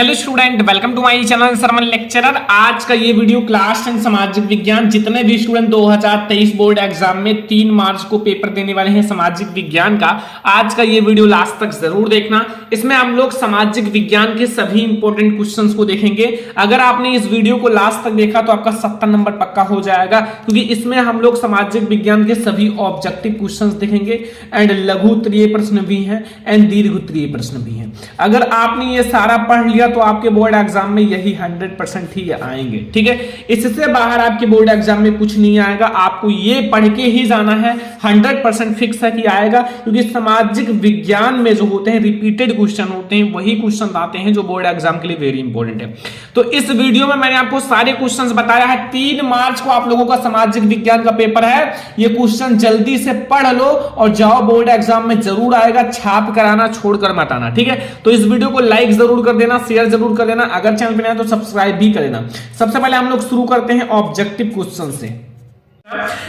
Hello student, welcome to my channel सरमन lecturer. आज का ये वीडियो क्लास 10 सामाजिक विज्ञान, जितने भी स्टूडेंट 2023 बोर्ड एग्जाम में 3 मार्च को पेपर देने वाले हैं सामाजिक विज्ञान का, आज का ये वीडियो लास्ट तक जरूर देखना। इसमें हम लोग सामाजिक विज्ञान के सभी इंपॉर्टेंट क्वेश्चंस को देखेंगे। अगर आपने इस वीडियो को लास्ट तक देखा तो आपका 70 नंबर पक्का हो जाएगा, क्योंकि इसमें हम लोग सामाजिक विज्ञान के सभी ऑब्जेक्टिव क्वेश्चंस देखेंगे एंड लघु उत्तरीय प्रश्न भी हैं एंड दीर्घ उत्तरीय प्रश्न भी हैं। अगर आपने ये सारा पढ़ लिया तो आपके बोर्ड एग्जाम में यही 100% ही आएंगे। ठीक है, इससे बाहर आपके बोर्ड एग्जाम में कुछ नहीं आएगा। आपको ये पढ़ के ही जाना है, 100% फिक्स है कि आएगा, क्योंकि सामाजिक विज्ञान में जो होते हैं रिपीटेड क्वेश्चन होते हैं, वही क्वेश्चन आते हैं जो बोर्ड एग्जाम के लिए वेरी इंपॉर्टेंट है। तो इस वीडियो में मैंने आपको सारे क्वेश्चन बताया है। 3 मार्च को आप लोगों का सामाजिक विज्ञान का पेपर है। ये क्वेश्चन जल्दी से पढ़ लो और जाओ, बोर्ड एग्जाम में जरूर आएगा। छाप कराना छोड़कर मत आना। ठीक है, तो इस वीडियो को लाइक जरूर कर देना, शेयर जरूर कर देना, अगर चैनल पे नया तो सब्सक्राइब भी कर देना। सबसे पहले हम लोग शुरू करते हैं ऑब्जेक्टिव क्वेश्चन से।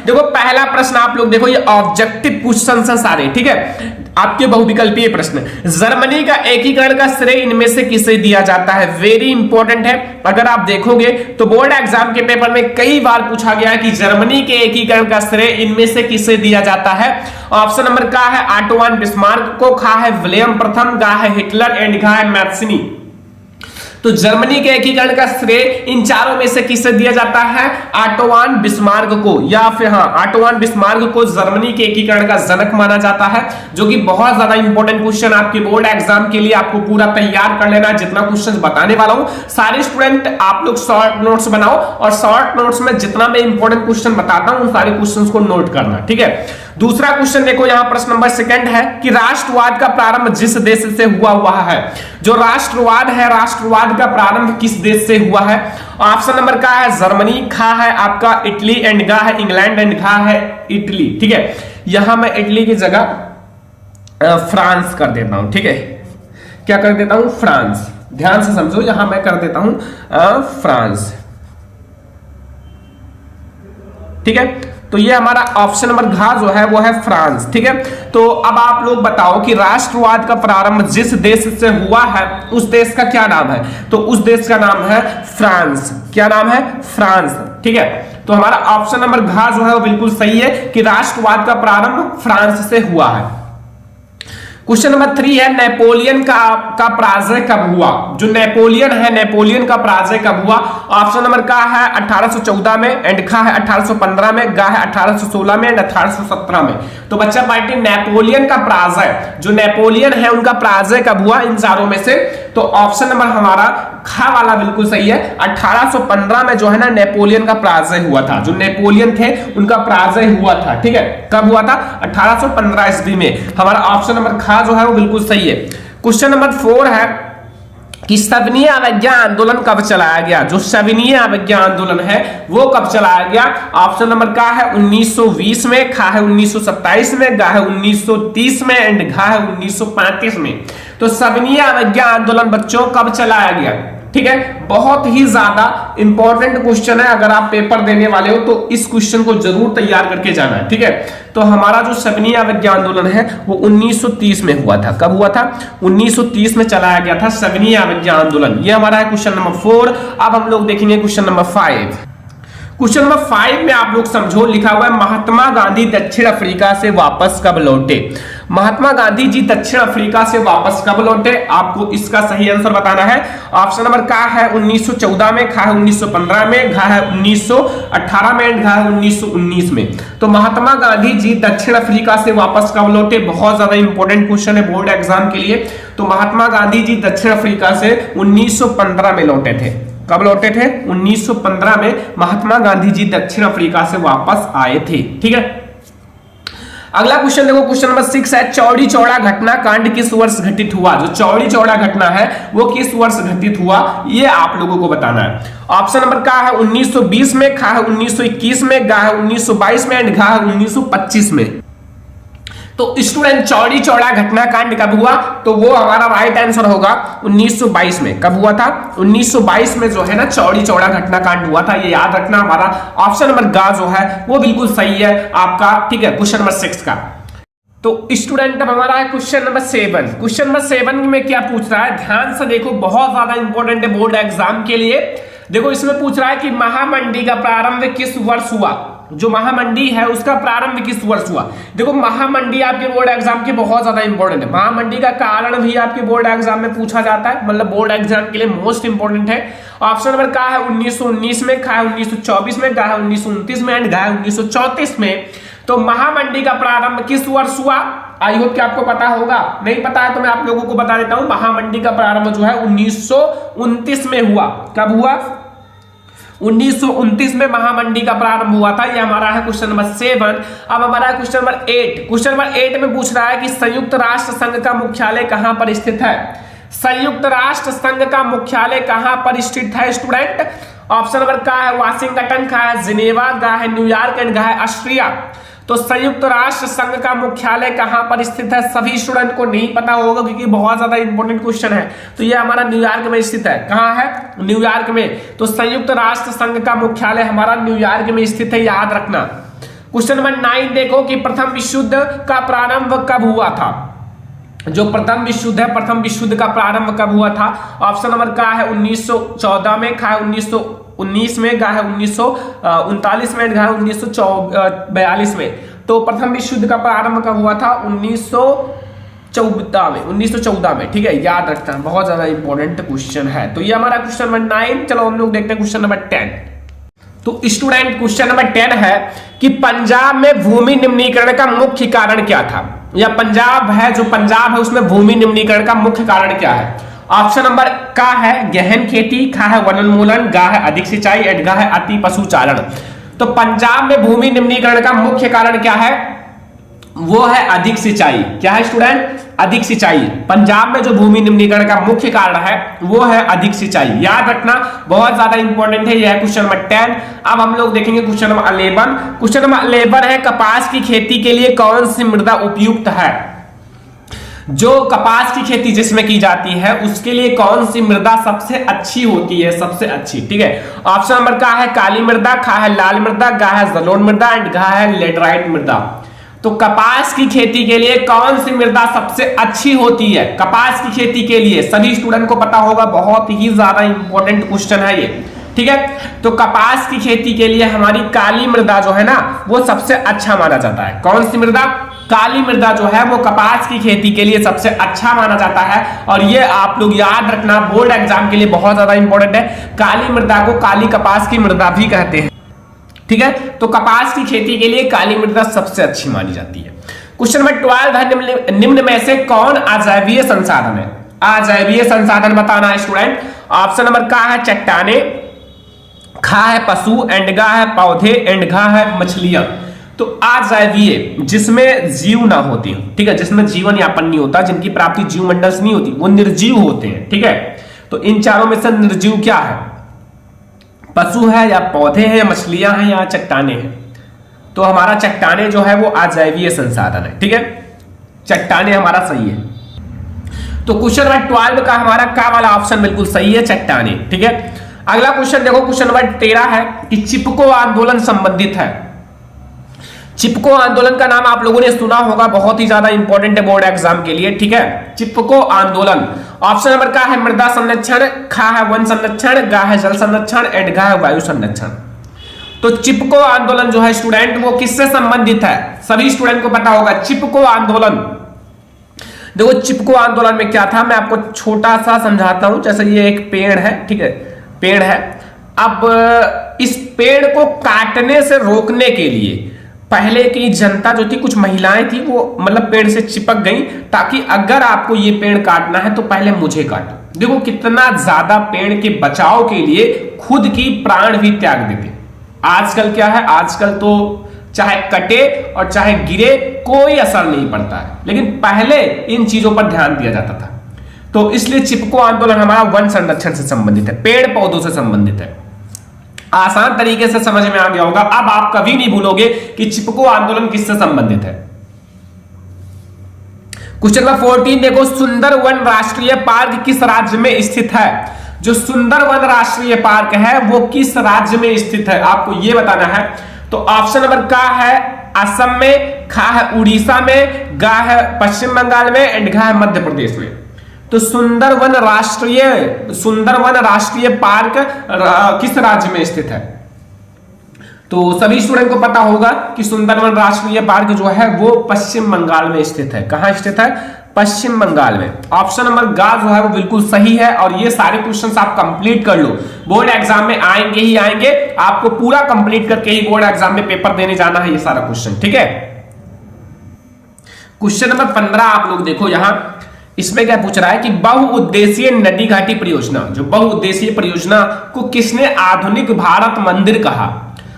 देखो, पहला प्रश्न आप लोग देखो, ये ऑब्जेक्टिव क्वेश्चन है सारे। ठीक है, आपके बहुविकल्पीय प्रश्न। जर्मनी का एकीकरण का श्रेय इनमें से किसे दिया जाता है? वेरी इंपॉर्टेंट है। अगर आप देखोगे तो बोर्ड एग्जाम के पेपर में कई बार पूछा गया है कि जर्मनी के एकीकरण का श्रेय इनमें से किसे दिया जाता है। ऑप्शन नंबर का है ऑटोवान बिस्मार्क को, खा है विलियम प्रथम, गा है हिटलर एंड घा है मैत्सनी। तो जर्मनी के एकीकरण का श्रेय इन चारों में से किसे दिया जाता है? ऑटोवान बिस्मार्क को, या फिर ऑटोवान बिस्मार्क को जर्मनी के एकीकरण का जनक माना जाता है, जो कि बहुत ज्यादा इंपॉर्टेंट क्वेश्चन आपके बोर्ड एग्जाम के लिए। आपको पूरा तैयार कर लेना, जितना क्वेश्चन बताने वाला हूं सारे स्टूडेंट आप लोग शॉर्ट नोट्स बनाओ, और शॉर्ट नोट्स में जितना मैं इंपॉर्टेंट क्वेश्चन बताता हूं उन सारे क्वेश्चन को नोट करना। ठीक है, दूसरा क्वेश्चन देखो, यहां प्रश्न नंबर 2 है कि राष्ट्रवाद का प्रारंभ जिस देश से हुआ है। जो राष्ट्रवाद है, राष्ट्रवाद का प्रारंभ किस देश से हुआ है? ऑप्शन नंबर का है जर्मनी, खा है आपका इटली एंड गा है इंग्लैंड एंड घा है इटली। ठीक है, यहां मैं इटली की जगह फ्रांस कर देता हूं। ठीक है, क्या कर देता हूं? फ्रांस। ध्यान से समझो, यहां मैं कर देता हूं फ्रांस। ठीक है, तो ये हमारा ऑप्शन नंबर घ जो है वो है फ्रांस। ठीक है, तो अब आप लोग बताओ कि राष्ट्रवाद का प्रारंभ जिस देश से हुआ है उस देश का क्या नाम है? तो उस देश का नाम है फ्रांस। क्या नाम है? फ्रांस। ठीक है, तो हमारा ऑप्शन नंबर घ जो है वो बिल्कुल सही है कि राष्ट्रवाद का प्रारंभ फ्रांस से हुआ है। क्वेश्चन नंबर 3 है नेपोलियन का पराजय कब हुआ? जो नेपोलियन है, नेपोलियन का पराजय कब हुआ? ऑप्शन नंबर का है 1814 में एंड खा है 1815 में, गा है 1816 में एंड 1817 में। तो बच्चा पार्टी, नेपोलियन का पराजय, जो नेपोलियन है उनका पराजय कब हुआ इन चारों में से? तो ऑप्शन नंबर हमारा खा वाला बिल्कुल सही है। 1815 में जो है ना नेपोलियन का पराजय हुआ था। जो नेपोलियन थे उनका पराजय हुआ था। ठीक है, कब हुआ था? 1815 ईस्वी में। हमारा ऑप्शन नंबर खा जो है वो बिल्कुल सही है। क्वेश्चन नंबर 4 है कि सविनय अवज्ञा आंदोलन कब चलाया गया? जो सविनय अवज्ञा आंदोलन है वो कब चलाया गया? ऑप्शन नंबर का है 1920 में, खा है 1927 में, गा है 1930 में एंड घा है 1935 में। तो सविनय अवज्ञा आंदोलन बच्चों कब चलाया गया? ठीक है, बहुत ही ज्यादा इंपॉर्टेंट क्वेश्चन है। अगर आप पेपर देने वाले हो तो इस क्वेश्चन को जरूर तैयार करके जाना है। ठीक है, तो हमारा जो सविनय अवज्ञा आंदोलन है वो 1930 में हुआ था। कब हुआ था? 1930 में चलाया गया था सविनय अवज्ञा आंदोलन। ये हमारा है क्वेश्चन नंबर 4। अब हम लोग देखेंगे क्वेश्चन नंबर 5। क्वेश्चन नंबर 5 में आप लोग समझो, लिखा हुआ है महात्मा गांधी दक्षिण अफ्रीका से वापस कब लौटे? महात्मा गांधी जी दक्षिण अफ्रीका से वापस कब लौटे? आपको इसका सही आंसर बताना है। ऑप्शन नंबर का है 1914 में, खा है 1915 में, घा है 1918 में एंड घा है 1919 में। तो महात्मा गांधी जी दक्षिण अफ्रीका से वापस कब लौटे? बहुत ज्यादा इंपॉर्टेंट क्वेश्चन है बोर्ड एग्जाम के लिए। तो महात्मा गांधी जी दक्षिण अफ्रीका से 1915 में लौटे थे। कब लौटे थे? 1915 में महात्मा गांधी जी दक्षिण अफ्रीका से वापस आए थे। ठीक है, अगला क्वेश्चन देखो, क्वेश्चन नंबर 6 है चौड़ी चौड़ा घटना कांड किस वर्ष घटित हुआ? जो चौड़ी चौड़ा घटना है वो किस वर्ष घटित हुआ, ये आप लोगों को बताना है। ऑप्शन नंबर का है 1920 में, खा है 1921 में, गा है 1922 में एंड घा है 1925 में। तो स्टूडेंट, चौड़ी चौड़ा घटना कांड कब हुआ? तो वो हमारा राइट आंसर होगा 1922 में। कब हुआ था? 1922 में जो है ना चौड़ी चौड़ा घटना कांड हुआ था। ये याद रखना। हमारा ऑप्शन नंबर गा जो है वो बिल्कुल सही है आपका। ठीक है, क्वेश्चन नंबर 6 का। तो स्टूडेंट अब हमारा है क्वेश्चन नंबर 7। क्वेश्चन नंबर 7 में क्या पूछ रहा है, ध्यान से देखो, बहुत ज्यादा इंपॉर्टेंट है बोर्ड एग्जाम के लिए। देखो इसमें पूछ रहा है कि महामंडी का प्रारंभ किस वर्ष हुआ। जो महामंडी है उसका प्रारंभ किस वर्ष हुआ। देखो महामंडी आपके बोर्ड एग्जाम के बहुत ज्यादा इंपॉर्टेंट है। महामंडी का कारण भी आपके बोर्ड एग्जाम में पूछा जाता है, मतलब बोर्ड एग्जाम के लिए मोस्ट इंपॉर्टेंट है। ऑप्शन नंबर का है 1919 में, का है 1924 में, का है 1929 में एंड का है 1934 में। तो महामंडी का प्रारंभ किस वर्ष हुआ, आई होप कि आपको पता होगा। नहीं पता है तो मैं आप लोगों को बता देता हूं, महामंडी का प्रारंभ जो है 1929 में हुआ। कब हुआ, 1929 में महामंडी का प्रारंभ हुआ था। ये हमारा है क्वेश्चन नंबर 7। अब हमारा है क्वेश्चन नंबर 8। क्वेश्चन नंबर 8 में पूछ रहा है कि संयुक्त राष्ट्र संघ का मुख्यालय कहां पर स्थित है। संयुक्त राष्ट्र संघ का मुख्यालय कहां पर स्थित है स्टूडेंट। ऑप्शन नंबर का है वाशिंगटन, का है जिनेवा, का है न्यूयॉर्क एंड का है ऑस्ट्रिया। तो संयुक्त राष्ट्र संघ का मुख्यालय कहां पर स्थित है, सभी स्टूडेंट को नहीं पता होगा क्योंकि बहुत ज्यादा इंपॉर्टेंट क्वेश्चन है। तो ये हमारा न्यूयॉर्क में स्थित है। कहां है, न्यूयॉर्क में। तो संयुक्त राष्ट्र संघ का मुख्यालय हमारा न्यूयॉर्क में स्थित है, याद रखना। क्वेश्चन नंबर 9 देखो कि प्रथम विश्व युद्ध का प्रारंभ कब हुआ था। जो प्रथम विश्व युद्ध है, प्रथम विश्व युद्ध का प्रारंभ कब हुआ था। ऑप्शन नंबर का है 1914 में, का है 1919 में, का है 1939 में, का है 1942 में। तो प्रथम विश्व युद्ध का प्रारंभ कब हुआ था, 1914 में। ठीक है, याद रखना, बहुत ज्यादा इंपॉर्टेंट क्वेश्चन है। तो ये हमारा क्वेश्चन नंबर 9। चलो हम लोग देखते हैं क्वेश्चन नंबर 10। तो स्टूडेंट क्वेश्चन नंबर 10 है कि पंजाब में भूमि निम्नीकरण का मुख्य कारण क्या था। या पंजाब है, जो पंजाब है उसमें भूमि निम्नीकरण का मुख्य कारण क्या है। ऑप्शन नंबर का है गहन खेती, का है वनोन्मूलन, गा है अधिक सिंचाई एंड गा है अति पशुचारण। तो पंजाब में भूमि निम्नीकरण का मुख्य कारण क्या है, वो है अधिक सिंचाई। क्या है स्टूडेंट, अधिक सिंचाई। पंजाब में जो भूमि निम्नीकरण का मुख्य कारण है वो है अधिक सिंचाई, याद रखना, बहुत ज्यादा इंपॉर्टेंट है। यह है क्वेश्चन नंबर 10। अब हम लोग देखेंगे क्वेश्चन नंबर 11। क्वेश्चन नंबर 11 है कपास की खेती के लिए कौन सी मृदा उपयुक्त है। जो कपास की खेती जिसमें की जाती है उसके लिए कौन सी मृदा सबसे अच्छी होती है, सबसे अच्छी। ठीक है, ऑप्शन नंबर का है काली मृदा, का है लाल मृदा, गा है जलोढ़ मृदा एंड गा है लेटराइट मृदा। तो कपास की खेती के लिए कौन सी मृदा सबसे अच्छी होती है। कपास की खेती के लिए सभी स्टूडेंट को पता होगा, बहुत ही ज्यादा इंपॉर्टेंट क्वेश्चन है ये। ठीक है, तो कपास की खेती के लिए हमारी काली मृदा जो है ना वो सबसे अच्छा माना जाता है। कौन सी मृदा, काली मृदा जो है वो कपास की खेती के लिए सबसे अच्छा माना जाता है। और ये आप लोग याद रखना, बोर्ड एग्जाम के लिए बहुत ज्यादा इंपॉर्टेंट है। काली मृदा को काली कपास की मृदा भी कहते हैं। ठीक है, तो कपास की खेती के लिए काली मृदा सबसे अच्छी मानी जाती है। क्वेश्चन नंबर 12 है निम्न में से कौन अजैवीय संसाधन है। अजैवीय संसाधन बताना है स्टूडेंट। ऑप्शन नंबर का है चट्टाने, खा है पशु एंड गा है पौधे एंड घा है मछलियां। तो अजैवीय जिसमें जीव ना होते हो, ठीक है, जिसमें जीवन यापन नहीं होता, जिनकी प्राप्ति जीव मंडल से नहीं होती, वो निर्जीव होते हैं। ठीक है, तो इन चारों में से निर्जीव क्या है, पशु है या पौधे हैं या मछलियां हैं या चट्टाने हैं। तो हमारा चट्टाने जो है वो अजैवीय संसाधन है। ठीक है, चट्टाने हमारा सही है। तो क्वेश्चन नंबर 12 का हमारा का वाला ऑप्शन बिल्कुल सही है, चट्टाने। ठीक है, अगला क्वेश्चन देखो, क्वेश्चन नंबर 13 है कि चिपको आंदोलन संबंधित है। चिपको आंदोलन का नाम आप लोगों ने सुना होगा, बहुत ही ज्यादा इंपॉर्टेंट है बोर्ड एग्जाम के लिए। ठीक है, चिपको आंदोलन। ऑप्शन नंबर का है मृदा संरक्षण, खा है वन संरक्षण, गा है जल संरक्षण एंड गा है वायु संरक्षण। तो चिपको आंदोलन जो है स्टूडेंट वो किससे संबंधित है, सभी स्टूडेंट को पता होगा। चिपको आंदोलन, देखो चिपको आंदोलन में क्या था, मैं आपको छोटा सा समझाता हूं। जैसे ये एक पेड़ है, ठीक है, पेड़ है। अब इस पेड़ को काटने से रोकने के लिए पहले की जनता जो थी, कुछ महिलाएं थी, वो मतलब पेड़ से चिपक गई ताकि अगर आपको ये पेड़ काटना है तो पहले मुझे काटो। देखो कितना ज्यादा पेड़ के बचाव के लिए खुद की प्राण भी त्याग देते। आजकल क्या है, आजकल तो चाहे कटे और चाहे गिरे कोई असर नहीं पड़ता है, लेकिन पहले इन चीजों पर ध्यान दिया जाता था। तो इसलिए चिपको आंदोलन हमारा वन संरक्षण से संबंधित है, पेड़ पौधों से संबंधित है। आसान तरीके से समझ में आ गया होगा। अब आप कभी नहीं भूलोगे कि चिपको आंदोलन किससे संबंधित है। क्वेश्चन नंबर 14 देखो, सुंदरवन राष्ट्रीय पार्क किस राज्य में स्थित है। जो सुंदरवन राष्ट्रीय पार्क है वो किस राज्य में स्थित है, आपको यह बताना है। तो ऑप्शन नंबर का है असम में, खा है उड़ीसा में, गा है पश्चिम बंगाल में एंड घा है मध्य प्रदेश में। तो सुंदरवन राष्ट्रीय पार्क किस राज्य में स्थित है? तो सभी स्टूडेंट को पता होगा कि सुंदरवन राष्ट्रीय पार्क जो है वो पश्चिम बंगाल में स्थित है। कहां स्थित है? पश्चिम बंगाल में। ऑप्शन नंबर गा जो है वो बिल्कुल सही है। और ये सारे क्वेश्चंस आप कंप्लीट कर लो, बोर्ड एग्जाम में आएंगे ही आएंगे, आपको पूरा कंप्लीट करके ही बोर्ड एग्जाम में पेपर देने जाना है ये सारा क्वेश्चन, ठीक है। क्वेश्चन नंबर 15 आप लोग देखो यहां, इसमें क्या पूछ रहा है कि बहुउद्देशीय नदी घाटी परियोजना, जो बहुउद्देशीय परियोजना को किसने आधुनिक भारत मंदिर कहा?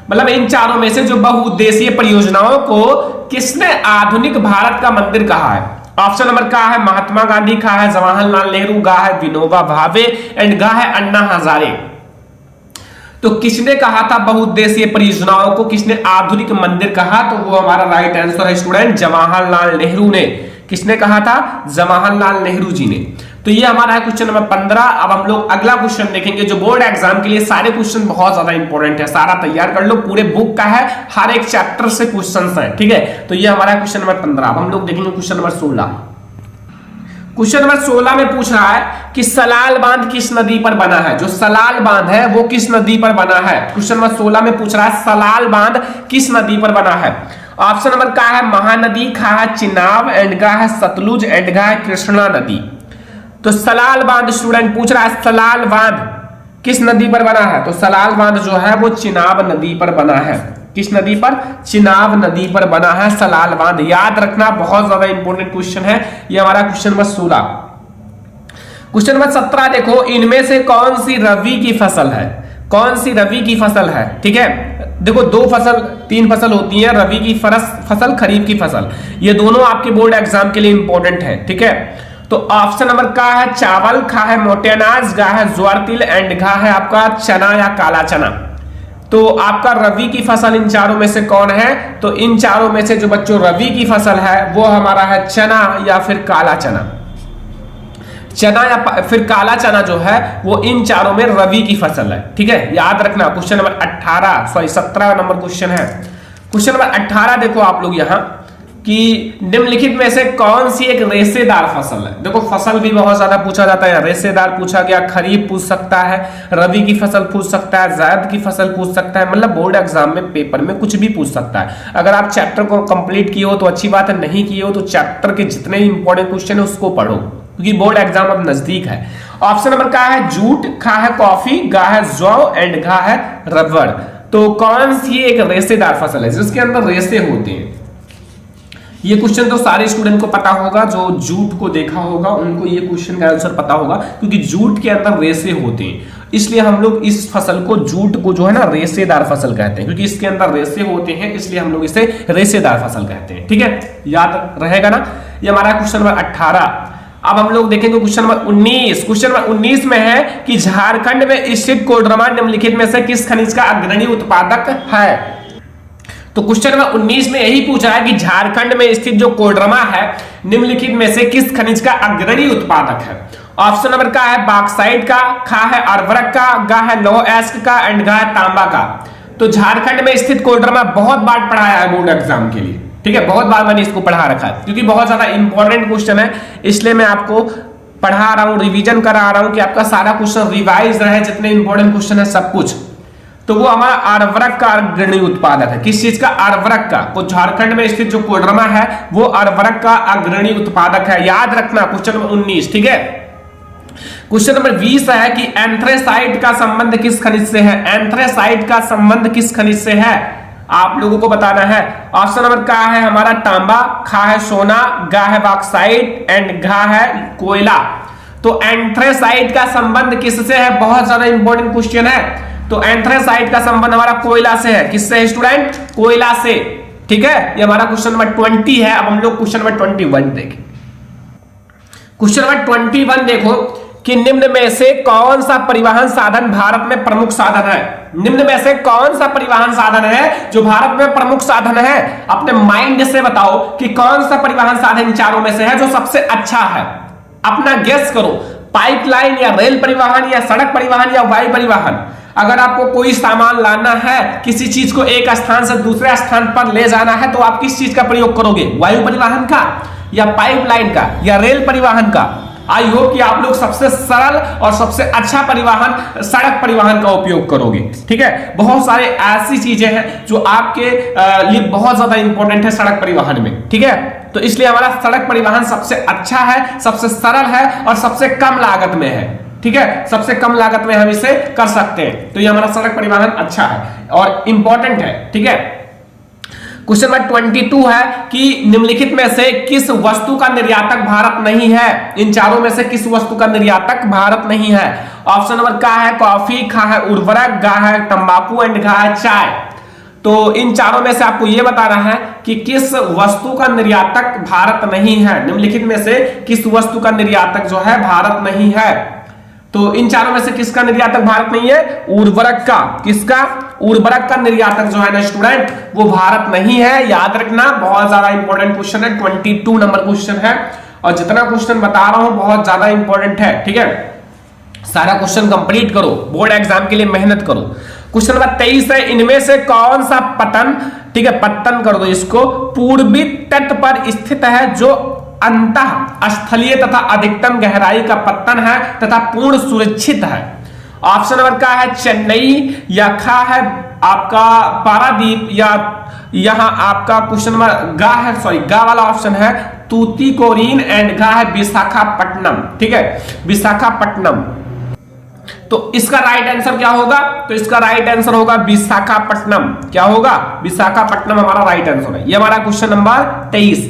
मतलब इन चारों में से जो बहुउद्देशीय परियोजनाओं को किसने आधुनिक भारत का मंदिर कहा है? ऑप्शन नंबर का है महात्मा गांधी, खा है जवाहरलाल नेहरू, गा है विनोबा भावे एंड गा है अन्ना हजारे। तो किसने कहा था बहुउद्देशीय परियोजनाओं को किसने आधुनिक मंदिर कहा? तो वो हमारा राइट आंसर है स्टूडेंट जवाहरलाल नेहरू ने। किसने कहा था? जवाहरलाल नेहरू जी ने। तो ये हमारा है क्वेश्चन नंबर 15। अब हम लोग अगला क्वेश्चन देखेंगे जो बोर्ड एग्जाम के लिए सारे क्वेश्चन बहुत ज्यादा इंपॉर्टेंट है, सारा तैयार कर लो, पूरे बुक का है, हर एक चैप्टर से क्वेश्चंस हैं, ठीक है। तो ये हमारा क्वेश्चन नंबर 15। अब हम लोग देखेंगे क्वेश्चन नंबर 16। क्वेश्चन नंबर 16 में पूछ रहा है कि सलाल बांध किस नदी पर बना है? जो सलाल बांध है वो किस नदी पर बना है? क्वेश्चन नंबर 16 में पूछ रहा है सलाल बांध किस नदी पर बना है? ऑप्शन नंबर का है महानदी, खा है चिनाब एंड गा है सतलुज एंड गा है कृष्णा नदी। तो सलाल बांध स्टूडेंट पूछ रहा है सलाल बांध किस नदी पर बना है? तो सलाल बांध जो है वो चिनाब नदी पर बना है। किस नदी पर? चिनाब नदी पर बना है सलाल बांध। याद रखना, बहुत ज्यादा इंपॉर्टेंट क्वेश्चन है ये हमारा क्वेश्चन नंबर 16। क्वेश्चन नंबर 17 देखो, इनमें से कौन सी रबी की फसल है? कौन सी रबी की फसल है? ठीक है, देखो तीन फसल होती है, रबी की फसल, खरीफ की फसल। ये दोनों आपके बोर्ड एग्जाम के लिए इंपॉर्टेंट है, ठीक है। तो ऑप्शन नंबर का है चावल, खा है मोटे अनाज, गा है ज्वार तिल एंड घा है आपका चना या काला चना। तो आपका रबी की फसल इन चारों में से कौन है? तो इन चारों में से जो बच्चों रबी की फसल है वो हमारा है चना या फिर काला चना। चना या फिर काला चना जो है वो इन चारों में रबी की फसल है, ठीक है। याद रखना, क्वेश्चन नंबर 17 नंबर क्वेश्चन है। क्वेश्चन नंबर 18 देखो आप लोग यहां कि निम्नलिखित में से कौन सी एक रेशेदार फसल है? देखो फसल भी बहुत ज्यादा पूछा जाता है, रेशेदार पूछा गया, खरीफ पूछ सकता है, रबी की फसल पूछ सकता है, जायद की फसल पूछ सकता है, मतलब बोर्ड एग्जाम में पेपर में कुछ भी पूछ सकता है। अगर आप चैप्टर को कंप्लीट किए हो तो अच्छी बात है, नहीं किए हो तो चैप्टर के जितने इंपॉर्टेंट क्वेश्चन है उसको पढ़ो, क्योंकि बोर्ड एग्जाम अब नजदीक है। ऑप्शन नंबर का है जूट, खा है कॉफी, गा है जौ एंड घा है रबड़। तो कौन सी एक रेशेदार फसल है जिसके अंदर रेशे होते हैं? ये क्वेश्चन तो सारे स्टूडेंट को पता होगा, जो जूट को देखा होगा उनको ये क्वेश्चन का आंसर पता होगा, क्योंकि जूट के अंदर रेशे होते हैं, इसलिए हम लोग इस फसल को, जूट को जो है ना रेशेदार फसल कहते हैं, क्योंकि इसके अंदर रेशे होते हैं, इसलिए हम लोग इसे रेशेदार फसल कहते हैं, ठीक है। याद रहेगा ना। ये हमारा क्वेश्चन नंबर 18। अब हम लोग देखेंगे क्वेश्चन नंबर 19। क्वेश्चन नंबर 19 में है कि झारखंड में स्थित कोडरमा निम्नलिखित में से किस खनिज का अग्रणी उत्पादक है? तो क्वेश्चन नंबर 19 में यही पूछा है कि झारखंड में स्थित जो कोडरमा है निम्नलिखित में से किस खनिज का अग्रणी उत्पादक है? ऑप्शन नंबर का है बॉक्साइट का, खा है अर्वरक का, गा है लौह एस्क का एंड गा है तांबा का। तो झारखंड में स्थित कोडरमा बहुत बार पढ़ाया है बोर्ड एग्जाम के लिए, ठीक है, बहुत बार मैंने इसको पढ़ा रखा है, क्योंकि बहुत ज्यादा इंपॉर्टेंट क्वेश्चन है, इसलिए मैं आपको पढ़ा रहा हूं, रिवीजन करा रहा हूं कि आपका सारा क्वेश्चन रिवाइज रहे, जितने इंपॉर्टेंट क्वेश्चन है सब कुछ। तो वो हमारा अर्वरक का अग्रणी उत्पादक है। किस चीज का? अर्वरक का। तो झारखंड में स्थित जो कोडरमा है वो अर्वरक का अग्रणी उत्पादक है। याद रखना, क्वेश्चन नंबर 19, ठीक है। क्वेश्चन नंबर 20 है कि एंथ्रेसाइट का संबंध किस खनिज से है? एंथ्रेसाइट का संबंध किस खनिज से है आप लोगों को बताना है। ऑप्शन नंबर का है हमारा तांबा, खा है सोना, गा है बॉक्साइट एंड घा है कोयला। तो एंथ्रेसाइट का संबंध किससे है? बहुत ज्यादा इंपॉर्टेंट क्वेश्चन है। तो एंथ्रेसाइट का संबंध हमारा कोयला से है। किससे है स्टूडेंट? कोयला से, ठीक है। ये हमारा क्वेश्चन नंबर 20 है। अब हम लोग क्वेश्चन नंबर 21 देखें। क्वेश्चन नंबर 21 देखो कि निम्न में से कौन सा परिवहन साधन भारत में प्रमुख साधन है? निम्न में से कौन सा परिवहन साधन है जो भारत में प्रमुख साधन है? अपने माइंड से बताओ कि कौन सा परिवहन साधन इन चारों में से है जो सबसे अच्छा है। अपना गेस करो, पाइपलाइन या रेल परिवहन या सड़क परिवहन या वायु परिवहन। अगर आपको कोई सामान लाना है, किसी चीज को एक स्थान से दूसरे स्थान पर ले जाना है, तो आप किस चीज का प्रयोग करोगे? वायु परिवहन का, या पाइपलाइन का, या रेल परिवहन का? आई होप कि आप लोग सबसे सरल और सबसे अच्छा परिवहन सड़क परिवहन का उपयोग करोगे। ठीक है, बहुत सारे ऐसी चीजें हैं जो आपके लिए बहुत ज्यादा इंपॉर्टेंट है सड़क परिवहन में। ठीक है, तो इसलिए हमारा सड़क परिवहन सबसे अच्छा है, सबसे सरल है और सबसे कम लागत में है। ठीक है, सबसे कम लागत में हम इसे कर सकते हैं, तो ये हमारा सड़क परिवहन अच्छा है और इंपॉर्टेंट है। ठीक है, क्वेश्चन नंबर 22 है कि निम्नलिखित में से किस वस्तु का निर्यातक भारत नहीं है? इन चारों में से किस वस्तु का निर्यातक भारत नहीं है? ऑप्शन नंबर का है कॉफी, खा है उर्वरक, गा है तंबाकू एंड घा है चाय। तो इन चारों में से आपको यह बताना है कि किस वस्तु का निर्यातक भारत नहीं है। निम्नलिखित में से किस वस्तु का निर्यातक जो है भारत नहीं है? तो इन चारों में से किसका निर्यातक भारत नहीं है? उर्वरक का। किसका? उर्वरक का निर्यातक जो है ना स्टूडेंट, वो भारत नहीं है। याद रखना, बहुत ज्यादा इंपॉर्टेंट क्वेश्चन है, 22 नंबर क्वेश्चन है और जितना क्वेश्चन बता रहा हूं बहुत ज्यादा इंपॉर्टेंट है। ठीक है, सारा क्वेश्चन कंप्लीट करो, बोर्ड एग्जाम के लिए मेहनत करो। क्वेश्चन नंबर 23 है, इनमें से कौन सा पतन, ठीक है पत्तन कर दो इसको, पूर्वी तट पर स्थित है जो अंतः स्थलीय तथा अधिकतम गहराई का पत्तन है तथा पूर्ण सुरक्षित है? ऑप्शन नंबर का है चेन्नई, या खा है आपका पारादीप, या यहां आपका क्वेश्चन नंबर गा है, सॉरी गा वाला ऑप्शन है तूतीकोरिन एंड गा है विशाखापट्टनम। ठीक है, विशाखापट्टनम। तो इसका राइट आंसर क्या होगा? तो इसका राइट आंसर होगा विशाखापट्टनम। क्या होगा? विशाखापट्टनम हमारा राइट आंसर है। ये हमारा क्वेश्चन नंबर 23।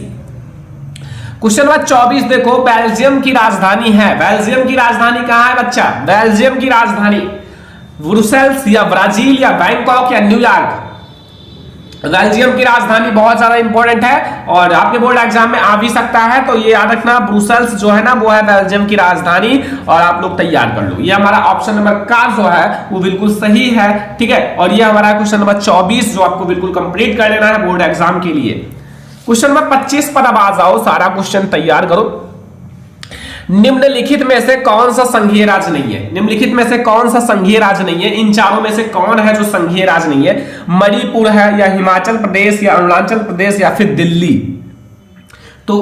क्वेश्चन नंबर 24 देखो, बेल्जियम की राजधानी है। बेल्जियम की राजधानी कहां है बच्चा? बेल्जियम की राजधानी ब्रुसेल्स, या ब्राजील, या बैंकॉक, या न्यूयॉर्क? बेल्जियम की राजधानी बहुत ज्यादा इंपॉर्टेंट है और आपके बोर्ड एग्जाम में आ भी सकता है, तो ये याद रखना, ब्रुसेल्स जो है ना वो है बेल्जियम की राजधानी, और आप लोग तैयार कर लो। ये हमारा ऑप्शन नंबर का जो है वो बिल्कुल सही है। ठीक है, और ये हमारा क्वेश्चन नंबर 24 जो आपको बिल्कुल कंप्लीट कर लेना है बोर्ड एग्जाम के लिए। क्वेश्चन नंबर 25 पर अब आ जाओ, सारा क्वेश्चन तैयार करो। निम्नलिखित में से कौन सा संघीय राज्य नहीं है? निम्नलिखित में से कौन सा संघीय राज्य नहीं है? इन चारों में से कौन है जो संघीय राज्य नहीं है? मणिपुर है, या हिमाचल प्रदेश, या अरुणाचल प्रदेश, या फिर दिल्ली? तो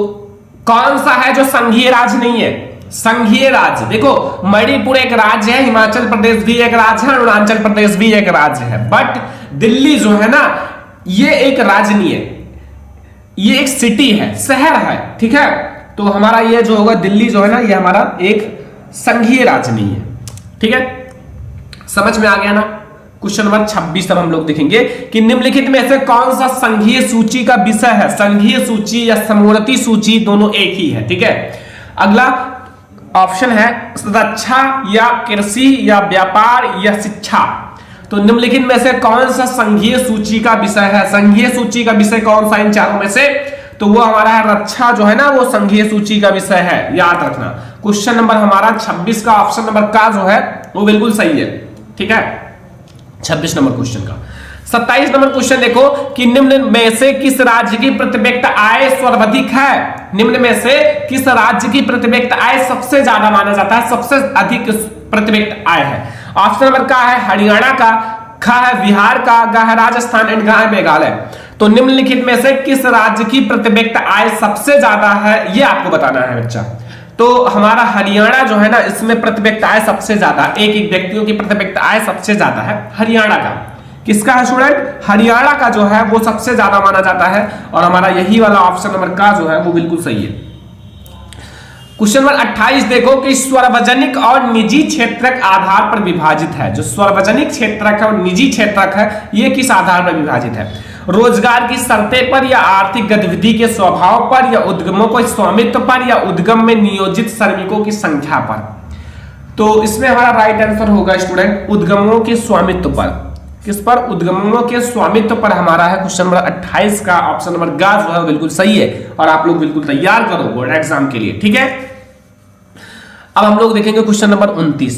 कौन सा है जो संघीय राज्य नहीं है? संघीय राज्य देखो, मणिपुर एक राज्य है, हिमाचल प्रदेश भी एक राज्य है, अरुणाचल प्रदेश भी एक राज्य है, बट दिल्ली जो है ना ये एक राज्य नहीं है, ये एक सिटी है, शहर है। ठीक है, तो हमारा ये जो होगा दिल्ली जो है ना ये हमारा एक संघीय राज्य नहीं है। ठीक है, समझ में आ गया ना? क्वेश्चन नंबर 26 अब हम लोग देखेंगे कि निम्नलिखित में से कौन सा संघीय सूची का विषय है? संघीय सूची या समवर्ती सूची दोनों एक ही है। ठीक है, अगला ऑप्शन है रक्षा, या कृषि, या व्यापार, या शिक्षा। तो निम्नलिखित में से कौन सा संघीय सूची का विषय है? संघीय सूची का विषय कौन सा इन चारों में से? तो वो हमारा है रक्षा जो है ना वो संघीय सूची का विषय है, याद रखना। क्वेश्चन नंबर हमारा 26 का ऑप्शन नंबर का जो है वो बिल्कुल सही है। ठीक है, 26 नंबर क्वेश्चन का। 27 नंबर क्वेश्चन देखो कि निम्न में से किस राज्य की प्रत्यक्ष आय सर्वाधिक है? निम्न में से किस राज्य की प्रत्यक्ष आय सबसे ज्यादा माना जाता है, सबसे अधिक प्रत्यक्ष आय है? ऑप्शन नंबर का है हरियाणा का, खा है बिहार का, गा है राजस्थान एंड गा है मेघालय। तो निम्नलिखित में से किस राज्य की प्रत्यक्ष आय सबसे ज्यादा है ये आपको बताना है बच्चा। तो हमारा हरियाणा जो है ना इसमें प्रत्यक्ष आय सबसे ज्यादा, एक व्यक्तियों की प्रत्यक्ष आय सबसे ज्यादा है हरियाणा का। किसका है स्टूडेंट? हरियाणा का जो है वो सबसे ज्यादा माना जाता है और हमारा यही वाला ऑप्शन नंबर का जो है वो बिल्कुल सही है। क्वेश्चन नंबर 28 देखो कि सार्वजनिक और निजी क्षेत्रक आधार पर विभाजित है। जो सार्वजनिक क्षेत्रक है और निजी क्षेत्रक है ये किस आधार पर विभाजित है? रोजगार की शर्तें पर, या आर्थिक गतिविधि के स्वभाव पर, या उद्यमों को स्वामित्व पर, या उद्यम में नियोजित श्रमिकों की संख्या पर? तो इसमें हमारा राइट आंसर होगा स्टूडेंट उद्यमों के स्वामित्व पर। किस पर? उद्यमों के स्वामित्व पर हमारा है क्वेश्चन नंबर 28 का ऑप्शन नंबर गा जो है बिल्कुल सही है और आप लोग बिल्कुल तैयार करो बोर्ड एग्जाम के लिए। ठीक है, अब हम लोग देखेंगे क्वेश्चन नंबर 29।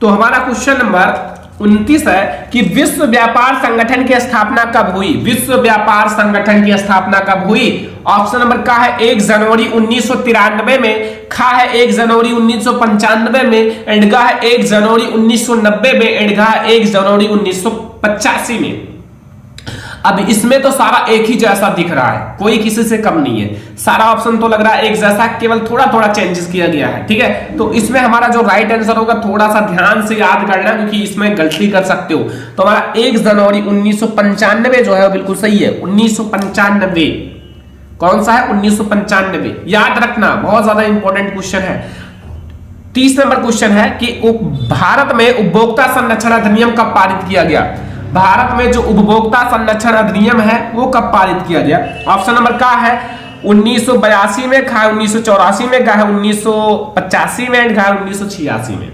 तो हमारा क्वेश्चन नंबर 29 है कि विश्व व्यापार संगठन की स्थापना कब हुई? विश्व व्यापार संगठन की स्थापना कब हुई? ऑप्शन नंबर का है 1 जनवरी 1993 में, खा है 1 जनवरी 1995 में, एंड गा है 1 जनवरी 1990 में, एंड गा है 1 जनवरी 1985 में। अब इसमें तो सारा एक ही जैसा दिख रहा है, कोई किसी से कम नहीं है, सारा ऑप्शन तो लग रहा है एक जैसा, केवल थोड़ा थोड़ा चेंजेस किया गया है, ठीक है। तो इसमें हमारा जो राइट आंसर होगा, थोड़ा सा ध्यान से याद करना क्योंकि इसमें गलती कर सकते हो। तो हमारा 1 जनवरी 1995 जो है वो बिल्कुल सही है, 1995। कौन सा है? 1995, याद रखना, बहुत ज्यादा इंपॉर्टेंट क्वेश्चन है। 30 नंबर क्वेश्चन है कि भारत में उपभोक्ता संरक्षण अधिनियम कब पारित किया गया? भारत में जो उपभोक्ता संरक्षण अधिनियम है वो कब पारित किया गया? ऑप्शन नंबर का है 1982 में, खा 1984 में, गा है 1985 में, एंड गा है 1986 में।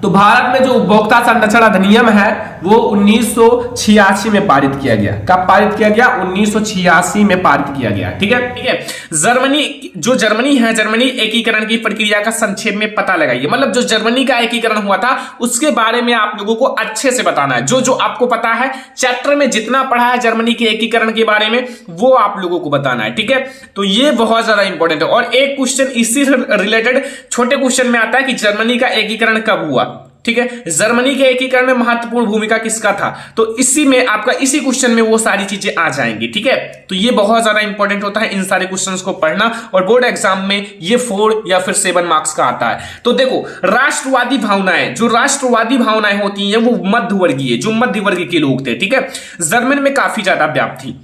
तो भारत में जो उपभोक्ता संरक्षण अधिनियम है वो 1986 में पारित किया गया। कब पारित किया गया? 1986 में पारित किया गया, ठीक है, ठीक है। जर्मनी है, जर्मनी एकीकरण की प्रक्रिया का संक्षेप में पता लगाइए। मतलब जो जर्मनी का एकीकरण हुआ था उसके बारे में आप लोगों को अच्छे से बताना है। जो जो आपको पता है, चैप्टर में जितना पढ़ा है जर्मनी के एकीकरण के बारे में वो आप लोगों को बताना है, ठीक है। तो ये बहुत ज्यादा इंपॉर्टेंट है। और एक क्वेश्चन इसी से रिलेटेड छोटे क्वेश्चन में आता है कि जर्मनी का एकीकरण कब हुआ, ठीक है। जर्मनी के एकीकरण में महत्वपूर्ण भूमिका किसका था? तो इसी में आपका इसी क्वेश्चन में वो सारी चीजें आ जाएंगी, ठीक है। तो ये बहुत ज्यादा इंपॉर्टेंट होता है इन सारे क्वेश्चंस को पढ़ना, और बोर्ड एग्जाम में ये 4 या फिर 7 मार्क्स का आता है। तो देखो, राष्ट्रवादी भावनाएं, जो राष्ट्रवादी भावनाएं होती हैं वो मध्यवर्गीय, जो मध्य वर्ग के लोग थे, ठीक है, जर्मन में काफी ज्यादा व्याप्त थी।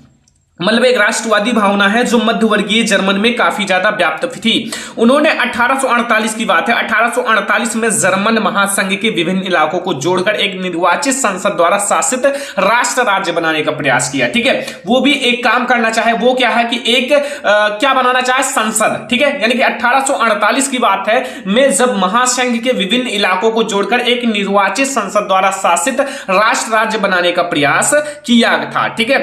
मतलब एक राष्ट्रवादी भावना है जो मध्यवर्गीय जर्मन में काफी ज्यादा व्याप्त थी। उन्होंने 1848 की बात है, 1848 में जर्मन महासंघ के विभिन्न इलाकों को जोड़कर एक निर्वाचित संसद द्वारा शासित राष्ट्र राज्य बनाने का प्रयास किया, ठीक है। वो भी एक काम करना चाहे, वो क्या है कि एक क्या बनाना चाहे? संसद, ठीक है। यानी कि 1848 की बात है में जब महासंघ के विभिन्न इलाकों को जोड़कर एक निर्वाचित संसद द्वारा शासित राष्ट्र राज्य बनाने का प्रयास किया था, ठीक है।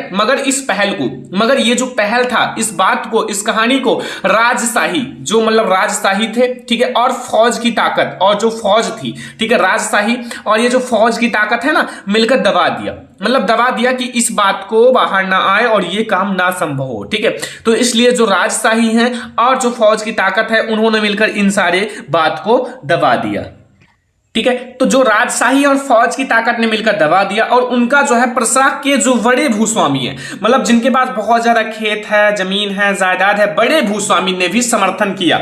मगर ये जो पहल था, इस बात को, इस कहानी को राजशाही, जो मतलब राजशाही थे, ठीक है, और फौज की ताकत, और जो फौज थी, ठीक है, राजशाही और ये जो फौज की ताकत है ना, मिलकर दबा दिया। मतलब दबा दिया कि इस बात को बाहर ना आए और ये काम ना संभव हो, ठीक है। तो इसलिए जो राजशाही है और जो फौज की ताकत है, उन्होंने मिलकर इन सारे बात को दबा दिया, ठीक है। तो जो राजशाही और फौज की ताकत ने मिलकर दबा दिया, और उनका जो है प्रशा के जो बड़े भूस्वामी है, मतलब जिनके पास बहुत ज्यादा खेत है, जमीन है, जायदाद है, बड़े भूस्वामी ने भी समर्थन किया,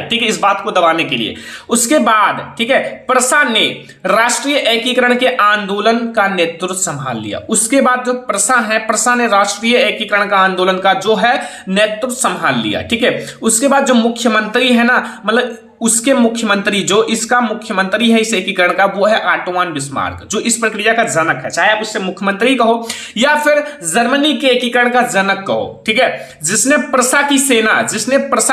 ठीक है, इस बात को दबाने के लिए। उसके बाद, ठीक है, प्रशा ने राष्ट्रीय एकीकरण के आंदोलन का नेतृत्व संभाल लिया। उसके बाद जो प्रशा ने राष्ट्रीय एकीकरण का आंदोलन का जो है नेतृत्व संभाल लिया, ठीक है। उसके बाद जो मुख्यमंत्री है ना, मतलब उसके मुख्यमंत्री, जो इसका मुख्यमंत्री है इस एकीकरण का, वो है ऑटो बिस्मार्क, जो इस प्रक्रिया का जनक है। चाहे आप उससे मुख्यमंत्री कहो या फिर जर्मनी के एकीकरण का जनक कहो, ठीक है। जिसने प्रशा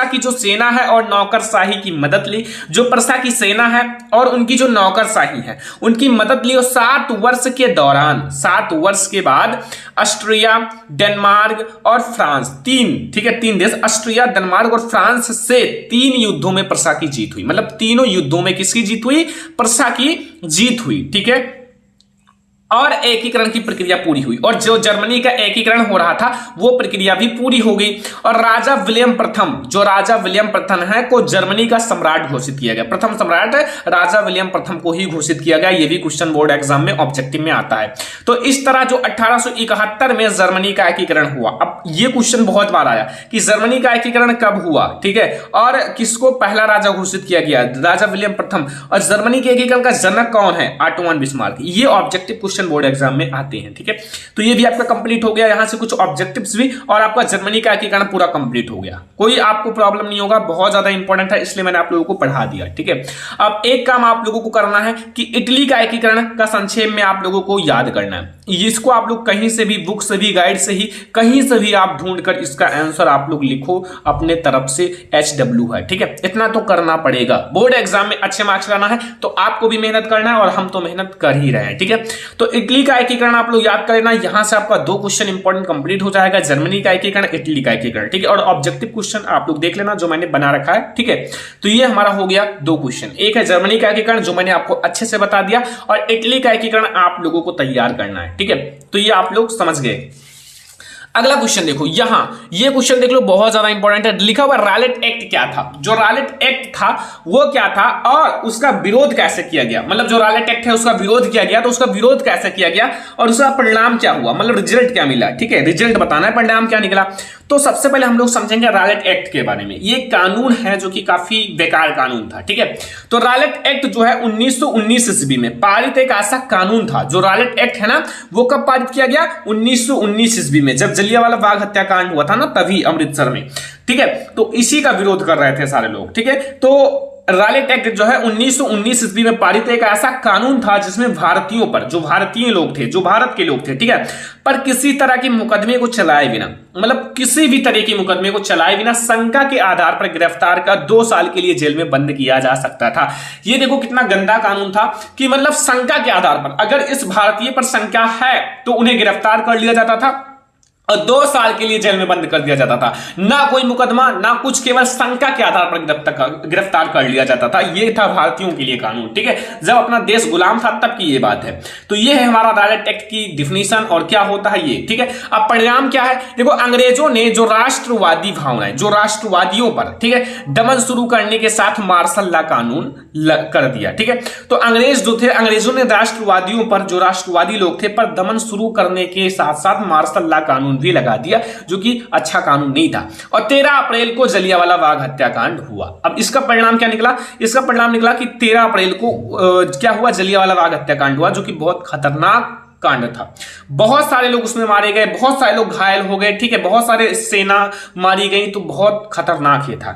की जो सेना है और नौकरशाही की मदद ली, जो प्रशा की सेना है और उनकी जो नौकरशाही है उनकी मदद ली। और 7 वर्ष के दौरान, 7 वर्ष के बाद ऑस्ट्रिया, डेनमार्क और फ्रांस, 3 देश, ऑस्ट्रिया, डेनमार्क और फ्रांस से 3 युद्धों में प्रशा की जीत हुई। मतलब तीनों युद्धों में किसकी जीत हुई? प्रशा की जीत हुई, ठीक है। और एकीकरण की प्रक्रिया पूरी हुई, और जो जर्मनी का एकीकरण हो रहा था वो प्रक्रिया भी पूरी हो गई। और राजा विलियम प्रथम है को जर्मनी का सम्राट घोषित किया गया। प्रथम सम्राट राजा विलियम प्रथम को ही घोषित किया गया। ये भी क्वेश्चन बोर्ड एग्जाम में ऑब्जेक्टिव में आता है। तो इस तरह जो 1871 में जर्मनी का एकीकरण हुआ। अब ये क्वेश्चन बहुत बार आया कि जर्मनी का एकीकरण कब हुआ, ठीक है, और किसको पहला राजा घोषित किया गया? राजा विलियम प्रथम। और जर्मनी के एकीकरण का जनक कौन है? Auto Bismarck. ये ऑब्जेक्टिव क्वेश्चन बोर्ड एग्जाम में आते हैं, ठीक है। तो ये भी आपका कंप्लीट हो गया, यहां से कुछ ऑब्जेक्टिव्स भी, और आपका जर्मनी का एकीकरण पूरा कंप्लीट हो गया। कोई आपको प्रॉब्लम नहीं होगा, बहुत ज्यादा इंपॉर्टेंट है इसलिए मैंने आप लोगों को पढ़ा दिया, ठीक है। अब एक काम आप लोगों को करना है कि इटली का एकीकरण का संक्षेप में आप लोगों को याद करना है। इसको आप लोग कहीं से भी, बुक से भी, गाइड से ही, कहीं से भी आप ढूंढकर इसका आंसर आप लोग लिखो अपने तरफ से। HW है, ठीक है, इतना तो करना पड़ेगा। बोर्ड एग्जाम में अच्छे मार्क्स लाना है तो आपको भी मेहनत करना है, और हम तो मेहनत कर ही रहे हैं, ठीक है। तो इटली का एकीकरण आप लोग याद कर लेना। यहां से आपका 2 क्वेश्चन इंपॉर्टेंट कंप्लीट हो जाएगा, जर्मनी का एकीकरण, इटली का एकीकरण, ठीक है। और ऑब्जेक्टिव क्वेश्चन आप लोग देख लेना जो मैंने बना रखा है, ठीक है। तो ये हमारा हो गया 2 क्वेश्चन। एक है जर्मनी का एकीकरण जो मैंने आपको अच्छे से बता दिया, और इटली का एकीकरण आप लोगों को तैयार करना है, ठीक है। तो ये आप लोग समझ गए। अगला क्वेश्चन देखो, यहां ये क्वेश्चन देख लो, बहुत ज्यादा इंपॉर्टेंट है। लिखा हुआ रॉलेट एक्ट क्या था। जो रॉलेट एक्ट था वो क्या था और उसका विरोध कैसे किया गया, मतलब जो रॉलेट एक्ट है उसका विरोध किया गया, तो उसका विरोध कैसे किया गया और उसका परिणाम क्या हुआ, मतलब रिजल्ट क्या मिला। ठीक है, रिजल्ट बताना है, परिणाम क्या निकला। तो सबसे पहले हम लोग समझेंगे रॉलेट एक्ट के बारे में। ये कानून है जो कि काफी बेकार कानून था। ठीक है, तो रॉलेट एक्ट जो है 1919 ईस्वी में पारित एक ऐसा कानून था। जो रॉलेट एक्ट है ना, वो कब पारित किया गया, 1919 ईस्वी में, जब जलियांवाला बाग हत्याकांड हुआ था ना, तभी अमृतसर में। ठीक है, तो इसी का विरोध कर रहे थे सारे लोग। ठीक है, तो रॉलेट एक्ट जो है 1919 ईस्वी में पारित एक ऐसा कानून था जिसमें भारतीयों पर, जो भारतीय लोग थे, जो भारत के लोग थे, ठीक है, पर किसी तरह के मुकदमे को चलाए बिना, मतलब किसी भी तरह के मुकदमे को चलाए बिना शंका के आधार पर गिरफ्तार कर 2 साल के लिए जेल में बंद किया जा सकता था। ये देखो कितना गंदा कानून था कि मतलब शंका के आधार पर, अगर इस भारतीय पर शंका है तो उन्हें गिरफ्तार कर लिया जाता था और 2 साल के लिए जेल में बंद कर दिया जाता था। ना कोई मुकदमा ना कुछ, केवल शंका के आधार पर गिरफ्तार कर लिया जाता था। ये था भारतीयों के लिए कानून। ठीक है, जब अपना देश गुलाम था तब की ये बात है। तो ये है हमारा रॉलेट एक्ट की डिफिनीशन और क्या होता है ये। ठीक है, अब परिणाम क्या है देखो, अंग्रेजों ने जो राष्ट्रवादी भावनाएं, जो राष्ट्रवादियों पर, ठीक है, दमन शुरू करने के साथ मार्शल लॉ कानून कर दिया। ठीक है, तो अंग्रेज जो थे, अंग्रेजों ने राष्ट्रवादियों पर, जो राष्ट्रवादी लोग थे, पर दमन शुरू करने के साथ साथ मार्शल लॉ कानून भी लगा दिया, जो कि अच्छा कानून नहीं था। और 13 अप्रैल को जलियांवाला बाग हत्याकांड हुआ। अब इसका परिणाम क्या निकला, इसका परिणाम निकला कि 13 अप्रैल को क्या हुआ, जलियांवाला बाग हत्याकांड हुआ, जो कि बहुत खतरनाक कांड था। बहुत सारे लोग उसमें मारे गए, बहुत सारे लोग घायल हो गए। ठीक है, बहुत सारे सेना मारी गई, तो बहुत खतरनाक ये था।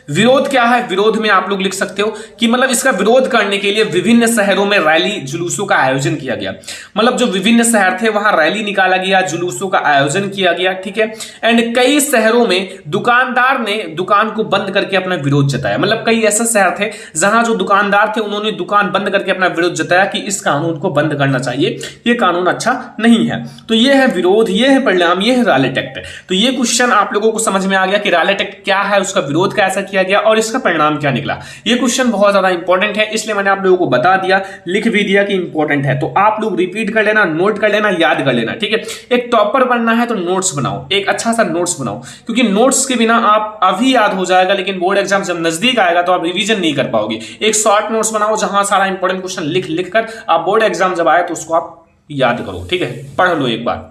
विरोध क्या है, विरोध में आप लोग लिख सकते हो कि मतलब इसका विरोध करने के लिए विभिन्न शहरों में रैली जुलूसों का आयोजन किया गया। मतलब जो विभिन्न शहर थे वहां रैली निकाला गया, जुलूसों का आयोजन किया गया। ठीक है, एंड कई शहरों में दुकानदार ने दुकान को बंद करके अपना विरोध जताया। मतलब कई ऐसे शहर थे जहां जो दुकानदार थे उन्होंने दुकान बंद करके अपना विरोध जताया कि इस कानून को बंद करना चाहिए, ये कानून अच्छा नहीं है। तो ये है विरोध, ये है परिणाम, ये है रॉलेट एक्ट। तो ये क्वेश्चन आप लोगों को समझ में आ गया कि रॉलेट एक्ट क्या है, उसका विरोध कैसा किया गया और इसका परिणाम क्या निकला। ये क्वेश्चन बहुत ज्यादा इंपॉर्टेंट है, इसलिए मैंने आप लोगों को बता दिया, लिख भी दिया कि इंपॉर्टेंट है। तो आप लोग रिपीट कर लेना, नोट कर लेना, याद कर लेना। ठीक है, एक टॉपर बनना है तो नोट्स बनाओ, एक अच्छा सा नोट्स बनाओ, क्योंकि नोट्स के बिना आप अभी याद हो जाएगा, लेकिन बोर्ड एग्जाम जब नजदीक आएगा तो आप रिवीजन नहीं कर पाओगे। एक शॉर्ट नोट्स बनाओ जहां सारा इंपॉर्टेंट क्वेश्चन लिख लिख कर आप बोर्ड एग्जाम जब आए तो उसको आप याद करो। ठीक है, पढ़ लो एक बार।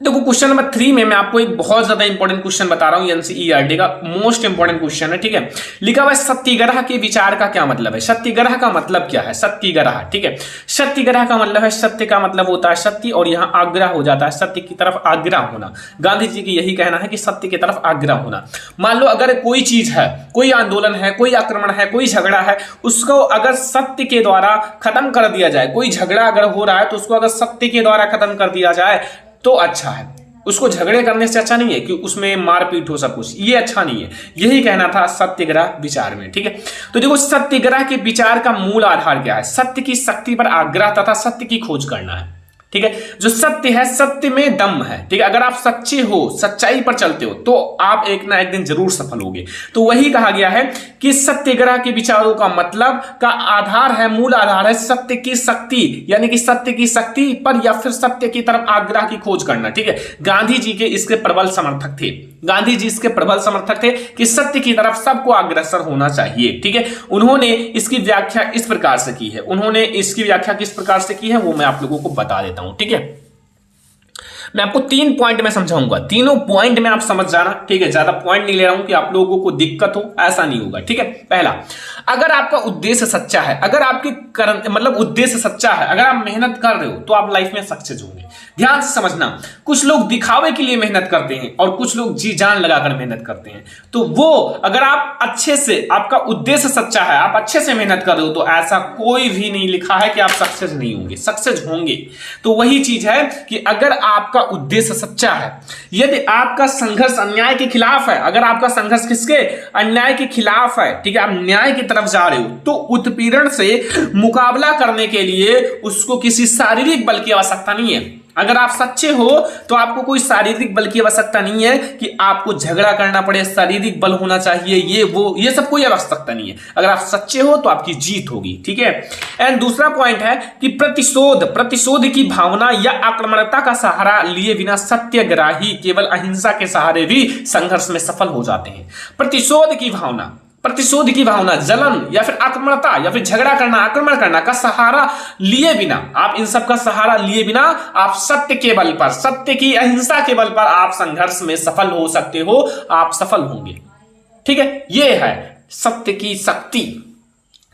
देखो क्वेश्चन नंबर 3 में मैं आपको एक बहुत ज्यादा इंपॉर्टेंट क्वेश्चन बता रहा हूं, एनसीईआरटी का मोस्ट इंपॉर्टेंट क्वेश्चन है। ठीक है, लिखा हुआ है सत्याग्रह के विचार का क्या मतलब है। सत्याग्रह का मतलब क्या है, सत्याग्रह। ठीक है, सत्याग्रह का मतलब है, सत्य का मतलब होता है सत्य, और यहां आग्रह हो जाता है सत्य की तरफ आग्रह होना। गांधी जी की यही कहना है कि सत्य की तरफ आग्रह होना। मान लो अगर कोई चीज है, कोई आंदोलन है, कोई आक्रमण है, कोई झगड़ा है, उसको अगर सत्य के द्वारा खत्म कर दिया जाए, कोई झगड़ा अगर हो रहा है तो उसको अगर सत्य के द्वारा खत्म कर दिया जाए तो अच्छा है। उसको झगड़े करने से अच्छा नहीं है कि उसमें मारपीट हो सब कुछ, ये अच्छा नहीं है। यही कहना था सत्याग्रह विचार में। ठीक है, तो देखो सत्याग्रह के विचार का मूल आधार क्या है, सत्य की शक्ति पर आग्रह तथा सत्य की खोज करना है। ठीक है, जो सत्य है, सत्य में दम है। ठीक है, अगर आप सच्चे हो, सच्चाई पर चलते हो तो आप एक ना एक दिन जरूर सफल होगे। तो वही कहा गया है कि सत्याग्रह के विचारों का मतलब का आधार है, मूल आधार है सत्य की शक्ति, यानी कि सत्य की शक्ति पर या फिर सत्य की तरफ आग्रह की खोज करना। ठीक है, गांधी जी के इसके प्रबल समर्थक थे। गांधी जी इसके प्रबल समर्थक थे कि सत्य की तरफ सबको अग्रसर होना चाहिए। ठीक है, उन्होंने इसकी व्याख्या इस प्रकार से की है, उन्होंने इसकी व्याख्या किस प्रकार से की है वो मैं आप लोगों को बता देता हूं। ठीक है, मैं आपको 3 पॉइंट में समझाऊंगा, तीनों पॉइंट में आप समझ जाना। ठीक है, ज्यादा पॉइंट नहीं ले रहा हूं कि आप लोगों को दिक्कत हो, ऐसा नहीं होगा। ठीक है, पहला, अगर आपका उद्देश्य सच्चा है, अगर आपके मतलब उद्देश्य सच्चा है, अगर आप मेहनत कर रहे हो तो आप लाइफ में सक्सेस होंगे। ध्यान से समझना, कुछ लोग दिखावे के लिए मेहनत करते हैं और कुछ लोग जी जान लगाकर मेहनत करते हैं। तो वो अगर आप अच्छे से, आपका उद्देश्य सच्चा है, आप अच्छे से मेहनत कर रहे हो, तो ऐसा कोई भी नहीं लिखा है कि आप सक्सेस नहीं होंगे, सक्सेस होंगे। तो वही चीज है कि अगर आपका उद्देश्य सच्चा है, यदि आपका संघर्ष अन्याय के खिलाफ है, अगर आपका संघर्ष किसके, अन्याय के खिलाफ है, ठीक है, आप न्याय की तरफ जा रहे हो, तो उत्पीड़न से मुकाबला करने के लिए उसको किसी शारीरिक बल की आवश्यकता नहीं है। अगर आप सच्चे हो तो आपको कोई शारीरिक बल की आवश्यकता नहीं है कि आपको झगड़ा करना पड़े, शारीरिक बल होना चाहिए, ये सब कोई आवश्यकता नहीं है। अगर आप सच्चे हो तो आपकी जीत होगी, ठीक है। एंड दूसरा पॉइंट है कि प्रतिशोध की भावना या आक्रामकता का सहारा लिए बिना सत्याग्रही केवल अहिंसा के सहारे भी संघर्ष में सफल हो जाते हैं। प्रतिशोध की भावना, जलन या फिर आक्रामकता या फिर झगड़ा करना, आक्रमण करना का सहारा लिए बिना, आप इन सब का सहारा लिए बिना आप सत्य के बल पर, सत्य की अहिंसा के बल पर आप संघर्ष में सफल हो सकते हो, आप सफल होंगे, ठीक है। ये है सत्य की शक्ति।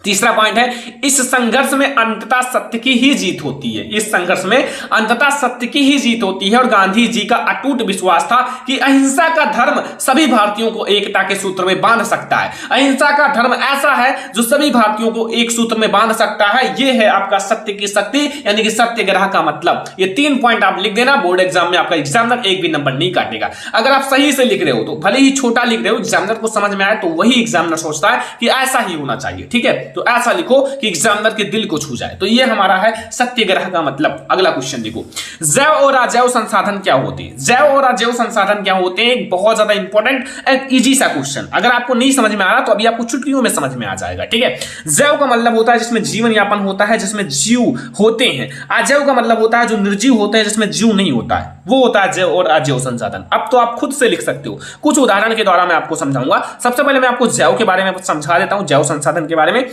तीसरा पॉइंट है इस संघर्ष में अंततः सत्य की ही जीत होती है। इस संघर्ष में अंततः सत्य की ही जीत होती है और गांधी जी का अटूट विश्वास था कि अहिंसा का धर्म सभी भारतीयों को एकता के सूत्र में बांध सकता है। अहिंसा का धर्म ऐसा है जो सभी भारतीयों को एक सूत्र में बांध सकता है। यह है आपका सत्य की शक्ति, यानी कि सत्याग्रह का मतलब। ये 3 पॉइंट आप लिख देना, बोर्ड एग्जाम में आपका एग्जामिनर एक भी नंबर नहीं काटेगा। अगर आप सही से लिख रहे हो तो भले ही छोटा लिख रहे हो, एग्जामिनर को समझ में आए तो वही एग्जामिनर सोचता है कि ऐसा ही होना चाहिए, ठीक है। तो ऐसा लिखो कि एग्जामिनर के दिल को छू जाए। तो ये हमारा है सत्याग्रह का मतलब। अगला क्वेश्चन देखो, जैव और अजैव संसाधन क्या होते हैं? जैव और अजैव संसाधन क्या होते हैं? एक बहुत ज्यादा इंपॉर्टेंट एंड इजी सा क्वेश्चन। अगर आपको नहीं समझ में आ रहा तो अभी आपको चुटकियों में समझ में आ जाएगा, ठीक है। जैव का मतलब होता है जिसमें जीवन यापन होता है, जिसमें जीव होते हैं। अजैव का मतलब होता है जो निर्जीव होते हैं, जिसमें जीव नहीं होता है, वो होता है जैव और अजैव संसाधन। अब तो आप खुद से लिख सकते हो, कुछ उदाहरण के द्वारा मैं आपको समझाऊंगा। सबसे पहले मैं आपको जैव के बारे में समझा देता हूं, जैव संसाधन के बारे में।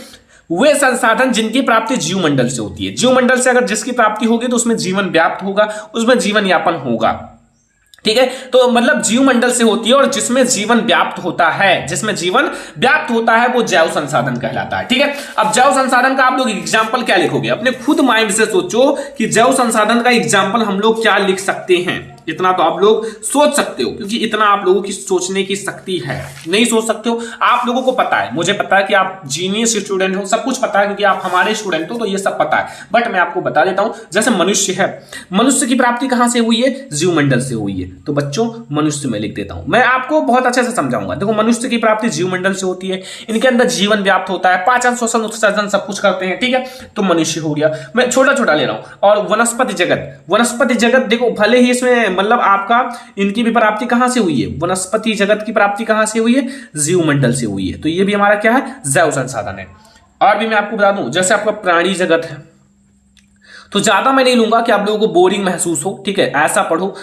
वे संसाधन जिनकी प्राप्ति जीवमंडल से होती है। जीवमंडल से अगर जिसकी प्राप्ति होगी तो उसमें जीवन व्याप्त होगा, उसमें जीवन यापन होगा, ठीक है। तो मतलब जीवमंडल से होती है और जिसमें जीवन व्याप्त होता है, जिसमें जीवन व्याप्त होता है वो जैव संसाधन कहलाता है, ठीक है। अब जैव संसाधन का आप लोग एग्जाम्पल क्या लिखोगे? अपने खुद माइंड से सोचो कि जैव संसाधन का एग्जाम्पल हम लोग क्या लिख सकते हैं। इतना तो आप लोग सोच सकते हो, क्योंकि इतना आप लोगों की सोचने की शक्ति है। नहीं सोच सकते हो, आप लोगों को पता है, मुझे पता है कि आप जीनियस स्टूडेंट हो, सब कुछ पता है क्योंकि आप हमारे स्टूडेंट हो, तो ये सब पता है। बट मैं आपको बता देता हूं, जैसे मनुष्य है, मनुष्य की प्राप्ति कहां से हुई है? जीवमंडल से हुई है। तो बच्चों मनुष्य में लिख देता हूं, मैं आपको बहुत अच्छे से समझाऊंगा। देखो, मनुष्य की प्राप्ति जीवमंडल से होती है, इनके अंदर जीवन व्याप्त होता है, पाचन श्वसन उत्सर्जन सब कुछ करते हैं, ठीक है। तो मनुष्य हो गया, मैं छोटा छोटा ले रहा हूं। और वनस्पति जगत देखो, भले ही इसमें मतलब आपका इनकी भी प्राप्ति कहां से हुई है? वनस्पति जगत की प्राप्ति कहां से हुई है? जीवमंडल से हुई है। तो ये भी हमारा क्या है? जैव संसाधन है। और भी मैं आपको बता दूं, जैसे आपका प्राणी जगत है, तो ज्यादा मैं नहीं लूंगा कि आप लोगों को बोरिंग महसूस हो, ठीक है। ऐसा पढ़ो,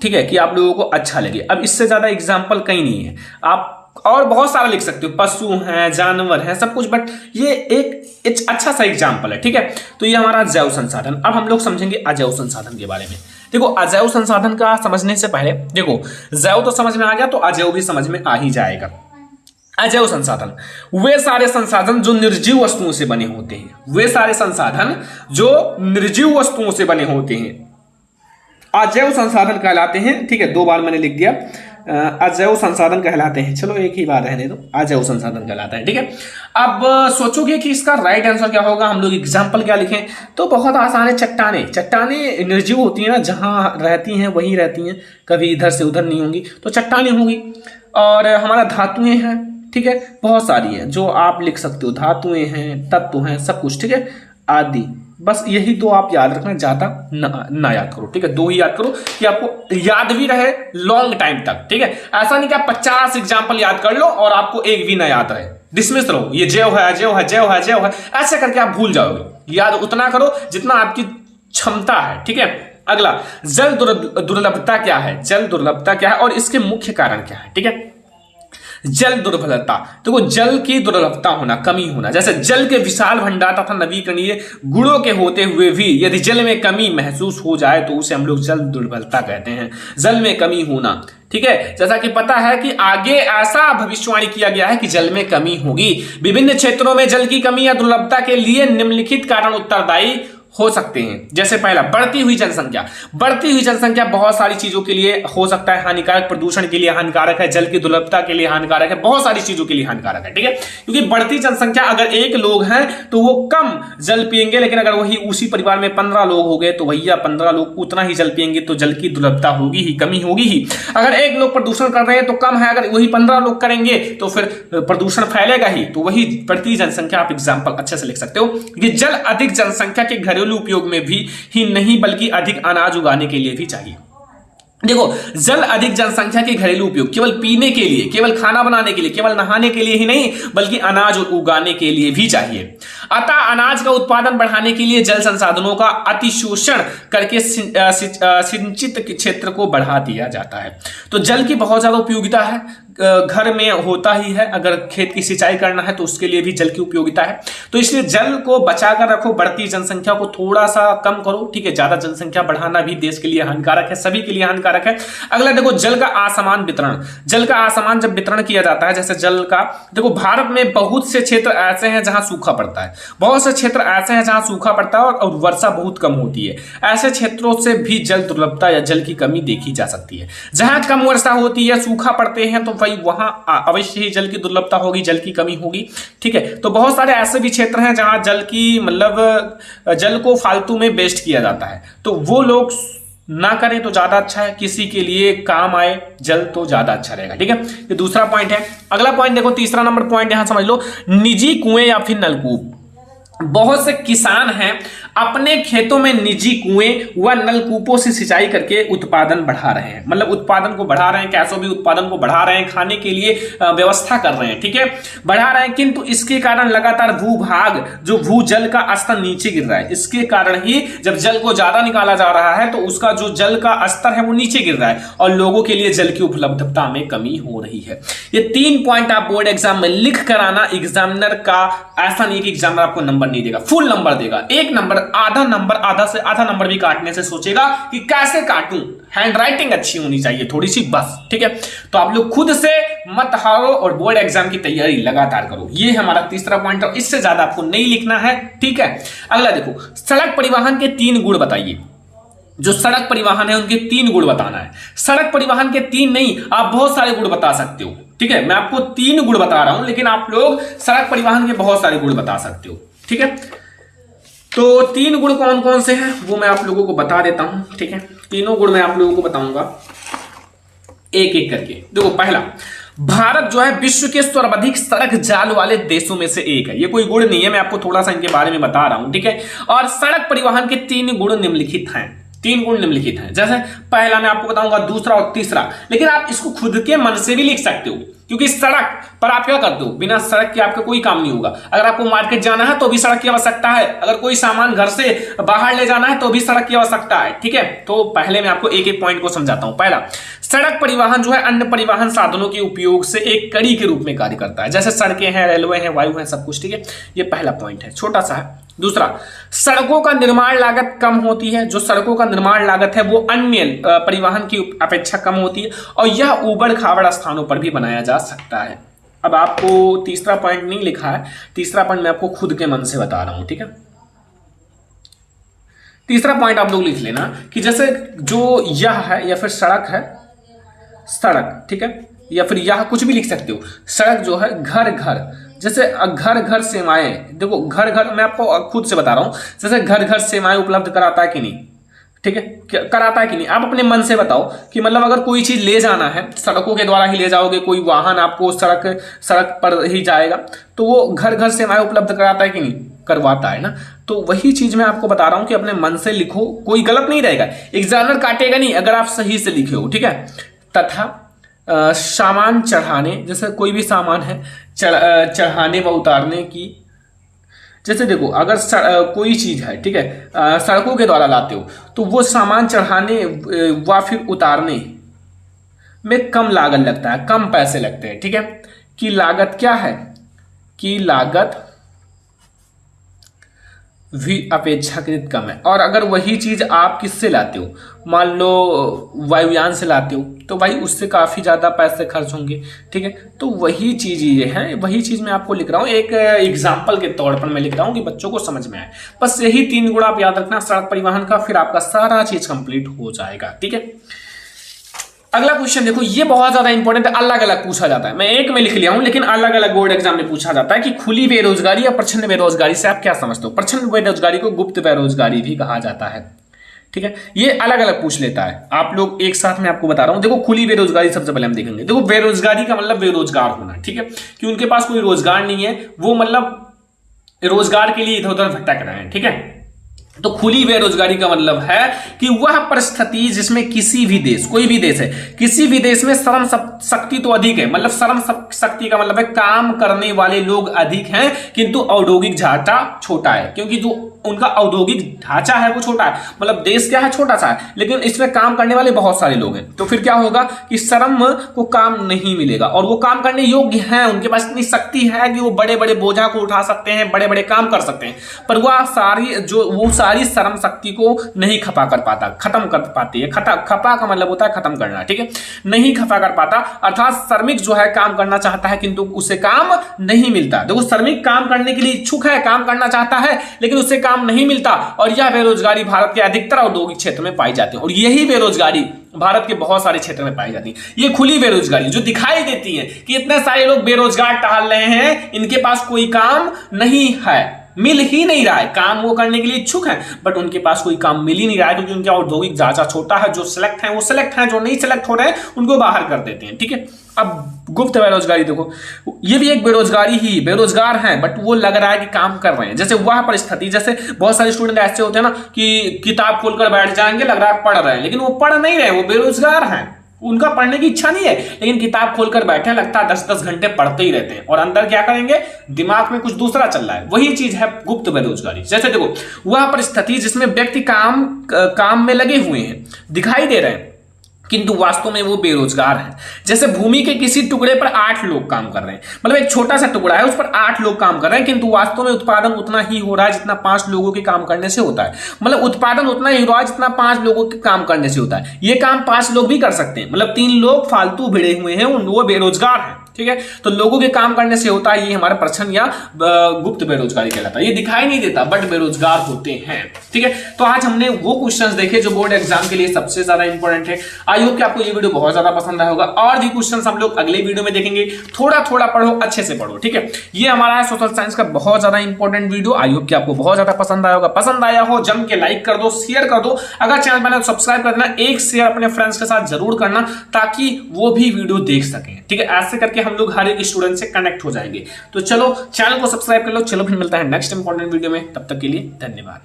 ठीक है, कि आप लोगों को अच्छा लगे। अब इससे ज्यादा एग्जाम्पल कहीं नहीं है, आप और बहुत सारा लिख सकते हो, पशु हैं, जानवर हैं, सब कुछ, बट ये एक अच्छा सा एग्जाम्पल है, ठीक है। तो ये हमारा जैव संसाधन। अब हम लोग समझेंगे अजैव संसाधन के बारे में। देखो, अजैव संसाधन का समझने से पहले देखो, जैव तो समझ में आ गया तो अजैव भी समझ में आ ही जाएगा। अजैव संसाधन वे सारे संसाधन जो निर्जीव वस्तुओं से बने होते हैं। वे सारे संसाधन जो निर्जीव वस्तुओं से बने होते हैं अजैव संसाधन कहलाते हैं, ठीक है। 2 बार मैंने लिख दिया, अजैव संसाधन कहलाते हैं। चलो एक ही बार रहने दो, अजैव संसाधन कहलाता है, ठीक है। अब सोचोगे कि इसका राइट आंसर क्या होगा, हम लोग एग्जाम्पल क्या लिखें? तो बहुत आसान है, चट्टाने निर्जीव होती हैं ना, जहां रहती हैं वहीं रहती हैं, कभी इधर से उधर नहीं होंगी, तो चट्टाने होंगी। और हमारा धातुएं हैं, ठीक है, बहुत सारी हैं जो आप लिख सकते हो, धातुएं हैं, तत्व हैं, सब कुछ, ठीक है, आदि। बस यही 2 आप याद रखना, ज्यादा ना याद करो, ठीक है। 2 ही याद करो कि आपको याद भी रहे लॉन्ग टाइम तक, ठीक है। ऐसा नहीं कि आप 50 एग्जाम्पल याद कर लो और आपको एक भी ना याद रहे, डिसमिस रहो, ये जैव है, अजैव है, जैव है, जैव है, ऐसे करके आप भूल जाओगे। याद उतना करो जितना आपकी क्षमता है, ठीक है। अगला, जल दुर्लभता क्या है? जल दुर्लभता क्या है और इसके मुख्य कारण क्या है, ठीक है। जल दुर्बलता, देखो, जल की दुर्लभता होना, कमी होना। जैसे जल के विशाल भंडार तथा नवीकरणीय गुणों के होते हुए भी यदि जल में कमी महसूस हो जाए तो उसे हम लोग जल दुर्बलता कहते हैं। जल में कमी होना, ठीक है। जैसा कि पता है कि आगे ऐसा भविष्यवाणी किया गया है कि जल में कमी होगी। विभिन्न क्षेत्रों में जल की कमी या दुर्लभता के लिए निम्नलिखित कारण उत्तरदायी हो सकते हैं। जैसे पहला, बढ़ती हुई जनसंख्या बहुत सारी चीजों के लिए हो सकता है हानिकारक, प्रदूषण के लिए हानिकारक है, जल की दुर्लभता के लिए हानिकारक है, बहुत सारी चीजों के लिए हानिकारक है, ठीक है। क्योंकि बढ़ती जनसंख्या, अगर 1 लोग हैं तो वो कम जल पिएंगे, लेकिन अगर वही उसी परिवार में 15 लोग हो गए तो भैया 15 लोग उतना ही जल पिएंगे, तो जल की दुर्लभता होगी ही, कमी होगी ही। अगर 1 लोग प्रदूषण कर रहे हैं तो कम है, अगर वही 15 लोग करेंगे तो फिर प्रदूषण फैलेगा ही। तो वही बढ़ती जनसंख्या आप एग्जाम्पल अच्छे से लिख सकते हो कि जल अधिक जनसंख्या के घर घरेलू उपयोग में भी ही नहीं बल्कि अधिक अनाज उगाने के लिए भी चाहिए। देखो, जल अधिक जनसंख्या के घरेलू उपयोग, केवल पीने के लिए, केवल खाना बनाने के लिए, केवल नहाने के लिए ही नहीं बल्कि अनाज उगाने के लिए भी चाहिए। अतः अनाज का उत्पादन बढ़ाने के लिए जल संसाधनों का अतिशोषण करके सिंचित क्षेत्र को बढ़ा दिया जाता है। तो जल की बहुत ज्यादा उपयोगिता है, घर में होता ही है, अगर खेत की सिंचाई करना है तो उसके लिए भी जल की उपयोगिता है। तो इसलिए जल को बचाकर रखो, बढ़ती जनसंख्या को थोड़ा सा कम करो, ठीक है। ज्यादा जनसंख्या बढ़ाना भी देश के लिए हानिकारक है, सभी के लिए हानिकारक है। अगला देखो, जल का असमान वितरण। जल का असमान जब वितरण किया जाता है, जैसे जल का, देखो भारत में बहुत से क्षेत्र ऐसे हैं जहां सूखा पड़ता है, बहुत से क्षेत्र ऐसे हैं जहां सूखा पड़ता है और वर्षा बहुत कम होती है। ऐसे क्षेत्रों से भी जल दुर्लभता या जल की कमी देखी जा सकती है। जहां कम वर्षा होती है, सूखा पड़ते हैं, तो वहां अवश्य ही जल की दुर्लभता होगी, जल की कमी होगी, ठीक है। तो बहुत सारे ऐसे भी क्षेत्र हैं जहां जल की मतलब जल को फालतू में वेस्ट किया जाता है, तो वो लोग ना करें तो ज्यादा अच्छा है, किसी के लिए काम आए जल तो ज्यादा अच्छा रहेगा, ठीक है। ये दूसरा पॉइंट है। अगला पॉइंट देखो, तीसरा नंबर पॉइंट यहां समझ लो, निजी कुएं या फिर नलकूप। बहुत से किसान हैं अपने खेतों में निजी कुएं व नलकूपों से सिंचाई करके उत्पादन बढ़ा रहे हैं, मतलब उत्पादन को बढ़ा रहे हैं, कैसो भी उत्पादन को बढ़ा रहे हैं, खाने के लिए व्यवस्था कर रहे हैं, ठीक है, बढ़ा रहे हैं। किंतु इसके कारण लगातार भूभाग जो भूजल का स्तर नीचे गिर रहा है, इसके कारण ही जब जल को ज्यादा निकाला जा रहा है तो उसका जो जल का स्तर है वो नीचे गिर रहा है और लोगों के लिए जल की उपलब्धता में कमी हो रही है। ये 3 पॉइंट आप बोर्ड एग्जाम में लिख कर आना। एग्जामिनर का ऐसा नहीं कि एग्जामिनर आपको नंबर नहीं देगा, फुल नंबर देगा। एक नंबर, आधा नंबर, आधा से आधा नंबर भी काटने से सोचेगा कि कैसे काटूं, हैंडराइटिंग अच्छी होनी चाहिए थोड़ी सी, बस, ठीक है। तो आप लोग खुद से मत हारो और बोर्ड एग्जाम की तैयारी लगातार करो। ये हमारा तीसरा पॉइंट है, इससे ज्यादा आपको नहीं लिखना है, ठीक है। अगला देखो, सड़क परिवहन के 3 गुण बताइए। जो सड़क परिवहन है उनके 3 गुण बताना है। सड़क परिवहन के 3 नहीं, आप बहुत सारे गुण बता सकते हो, ठीक है। मैं आपको 3 गुण बता रहा हूं, लेकिन आप लोग सड़क परिवहन के बहुत सारे गुण बता सकते हो, ठीक है। तो 3 गुण कौन कौन से हैं वो मैं आप लोगों को बता देता हूं, ठीक है। तीनों गुण मैं आप लोगों को बताऊंगा एक एक करके। देखो, पहला, भारत जो है विश्व के सर्वाधिक सड़क जाल वाले देशों में से एक है। ये कोई गुण नहीं है, मैं आपको थोड़ा सा इनके बारे में बता रहा हूं, ठीक है। और सड़क परिवहन के 3 गुण निम्नलिखित हैं। 3 गुण निम्नलिखित हैं, जैसे पहला मैं आपको बताऊंगा, दूसरा और तीसरा, लेकिन आप इसको खुद के मन से भी लिख सकते हो, क्योंकि सड़क पर आप क्या करते हो, बिना सड़क के आपका कोई काम नहीं होगा। अगर आपको मार्केट जाना है तो भी सड़क की आवश्यकता है, अगर कोई सामान घर से बाहर ले जाना है तो भी सड़क की आवश्यकता है, ठीक है। तो पहले मैं आपको एक एक पॉइंट को समझाता हूं। पहला, सड़क परिवहन जो है अन्य परिवहन साधनों के उपयोग से एक कड़ी के रूप में कार्य करता है, जैसे सड़कें हैं, रेलवे हैं, वायु है, सब कुछ, ठीक है। ये पहला पॉइंट है, छोटा सा है। दूसरा, सड़कों का निर्माण लागत कम होती है। जो सड़कों का निर्माण लागत है वो अन्य परिवहन की अपेक्षा कम होती है और यह ऊबड़ खाबड़ स्थानों पर भी बनाया जा सकता है। अब आपको तीसरा पॉइंट नहीं लिखा है, तीसरा पॉइंट मैं आपको खुद के मन से बता रहा हूं, ठीक है। तीसरा पॉइंट आप लोग लिख लेना कि जैसे जो यह है या फिर सड़क है, सड़क, ठीक है, या फिर यह कुछ भी लिख सकते हो। सड़क जो है घर घर, जैसे घर घर सेवाएं, देखो घर घर, मैं आपको खुद से बता रहा हूं, जैसे घर घर सेवाएं उपलब्ध कराता है कि नहीं, ठीक है, कराता है कि नहीं। आप अपने मन से बताओ कि मतलब अगर कोई चीज ले जाना है, सड़कों के द्वारा ही ले जाओगे, कोई वाहन आपको सड़क पर ही जाएगा, तो वो घर घर सेवाएं उपलब्ध कराता है कि नहीं, करवाता है ना। तो वही चीज मैं आपको बता रहा हूं कि अपने मन से लिखो, कोई गलत नहीं रहेगा, एग्जामिनर काटेगा नहीं अगर आप सही से लिखे हो, ठीक है। तथा सामान चढ़ाने, जैसे कोई भी सामान है चढ़ाने व उतारने की, जैसे देखो अगर कोई चीज है, ठीक है, सड़कों के द्वारा लाते हो तो वो सामान चढ़ाने व फिर उतारने में कम लागत लगता है, कम पैसे लगते हैं, ठीक है। कि लागत क्या है, कि लागत भी अपेक्षाकृत कम है। और अगर वही चीज आप किससे लाते हो, मान लो वायुयान से लाते हो, तो भाई उससे काफी ज्यादा पैसे खर्च होंगे, ठीक है। तो वही चीज ये है, वही चीज मैं आपको लिख रहा हूं, एक एग्जाम्पल के तौर पर मैं लिख रहा हूं कि बच्चों को समझ में आए। बस यही 3 गुण आप याद रखना सड़क परिवहन का, फिर आपका सारा चीज कंप्लीट हो जाएगा, ठीक है। अगला क्वेश्चन देखो, ये बहुत ज्यादा इंपॉर्टेंट है, अलग अलग पूछा जाता है। मैं एक में लिख लिया हूं, लेकिन अलग अलग बोर्ड एग्जाम में पूछा जाता है कि खुली बेरोजगारी या प्रच्छन्न बेरोजगारी से आप क्या समझते हो। प्रच्छन्न बेरोजगारी को गुप्त बेरोजगारी भी कहा जाता है, ठीक है। ये अलग अलग पूछ लेता है, आप लोग एक साथ में आपको बता रहा हूं। देखो, खुली बेरोजगारी सबसे पहले हम देखेंगे। देखो, बेरोजगारी का मतलब बेरोजगार होना, ठीक है, कि उनके पास कोई रोजगार नहीं है, वो मतलब रोजगार के लिए इधर उधर भटक रहे हैं, ठीक है। तो खुली बेरोजगारी का मतलब है कि वह परिस्थिति जिसमें किसी भी देश, कोई भी देश है, किसी भी देश में श्रम शक्ति तो अधिक है, मतलब श्रम शक्ति का मतलब है काम करने वाले लोग अधिक हैं किंतु औद्योगिक ढांचा छोटा है। क्योंकि जो उनका औद्योगिक ढांचा है वो छोटा है, मतलब देश क्या है, छोटा सा है, लेकिन इसमें काम करने वाले बहुत सारे लोग हैं। तो फिर क्या होगा कि श्रम को काम नहीं मिलेगा और वो काम करने योग्य हैं, उनके पास इतनी शक्ति है कि वो बड़े बड़े बोझा को उठा सकते हैं, बड़े बड़े काम कर सकते हैं, पर वह सारी श्रम शक्ति को नहीं खपा कर पाता, खत्म कर पाती है। खपा का मतलब होता है खत्म करना, ठीक है, नहीं खपा कर पाता। अर्थात श्रमिक जो है काम करना चाहता है किंतु उसे काम नहीं मिलता। देखो श्रमिक काम करने के लिए इच्छुक है, काम करना चाहता है, लेकिन उसे काम नहीं मिलता और यह बेरोजगारी भारत के अधिकतर औद्योगिक क्षेत्र में पाई जाती है और यही बेरोजगारी भारत के बहुत सारे क्षेत्र में पाई जाती है। ये खुली बेरोजगारी जो दिखाई देती है कि इतने सारे लोग बेरोजगार टहल रहे हैं, इनके पास कोई काम नहीं है, मिल ही नहीं रहा है, काम वो करने के लिए इच्छुक हैं बट उनके पास कोई काम मिल ही नहीं रहा है क्योंकि उनका औद्योगिक ढांचा छोटा है। जो सिलेक्ट हैं वो सिलेक्ट हैं, जो नहीं सिलेक्ट हो रहे हैं उनको बाहर कर देते हैं, ठीक है। अब गुप्त बेरोजगारी देखो, ये भी एक बेरोजगारी ही, बेरोजगार हैं बट वो लग रहा है कि काम कर रहे हैं। जैसे वह परिस्थिति, जैसे बहुत सारे स्टूडेंट ऐसे होते हैं ना कि किताब खोलकर बैठ जाएंगे, लग रहा है पढ़ रहे हैं, लेकिन वो पढ़ नहीं रहे, वो बेरोजगार हैं, उनका पढ़ने की इच्छा नहीं है, लेकिन किताब खोलकर बैठे, लगता है 10-10 घंटे पढ़ते ही रहते हैं और अंदर क्या करेंगे, दिमाग में कुछ दूसरा चल रहा है। वही चीज है गुप्त बेरोजगारी। जैसे देखो वह परिस्थिति जिसमें व्यक्ति काम में लगे हुए हैं, दिखाई दे रहे हैं किंतु वास्तव में वो बेरोजगार हैं। जैसे भूमि के किसी टुकड़े पर 8 लोग काम कर रहे हैं, मतलब एक छोटा सा टुकड़ा है उस पर 8 लोग काम कर रहे हैं किंतु वास्तव में उत्पादन उतना ही हो रहा है जितना 5 लोगों के काम करने से होता है। मतलब उत्पादन उतना ही हो रहा है जितना 5 लोगों के काम करने से होता है। ये काम 5 लोग भी कर सकते हैं, मतलब 3 लोग फालतू भिड़े हुए हैं, वो बेरोजगार हैं, ठीक है। तो लोगों के काम करने से होता है, ये हमारा प्रश्न या गुप्त बेरोजगारी कहलाता है। ये दिखाई नहीं देता बट बेरोजगार होते हैं, ठीक है। तो आज हमने वो क्वेश्चंस देखे जो बोर्ड एग्जाम के लिए सबसे ज्यादा इंपॉर्टेंट है। आई होप कि आपको ये वीडियो बहुत ज्यादा पसंद आया होगा। और भी क्वेश्चंस हम लोग अगले वीडियो में देखेंगे। थोड़ा थोड़ा पढ़ो, अच्छे से पढ़ो, ठीक है। ये हमारा सोशल साइंस का बहुत ज्यादा इंपॉर्टेंट वीडियो। आई होप कि आपको बहुत ज्यादा पसंद आया होगा। पसंद आया हो जम के लाइक कर दो, शेयर कर दो, अगर चैनल बना तो सब्सक्राइब कर देना, एक शेयर अपने फ्रेंड्स के साथ जरूर करना ताकि वो भी वीडियो देख सकें, ठीक है। ऐसे करके हम लोग हर एक स्टूडेंट से कनेक्ट हो जाएंगे। तो चलो चैनल को सब्सक्राइब कर लो। चलो फिर मिलता है नेक्स्ट इंपॉर्टेंट वीडियो में, तब तक के लिए धन्यवाद।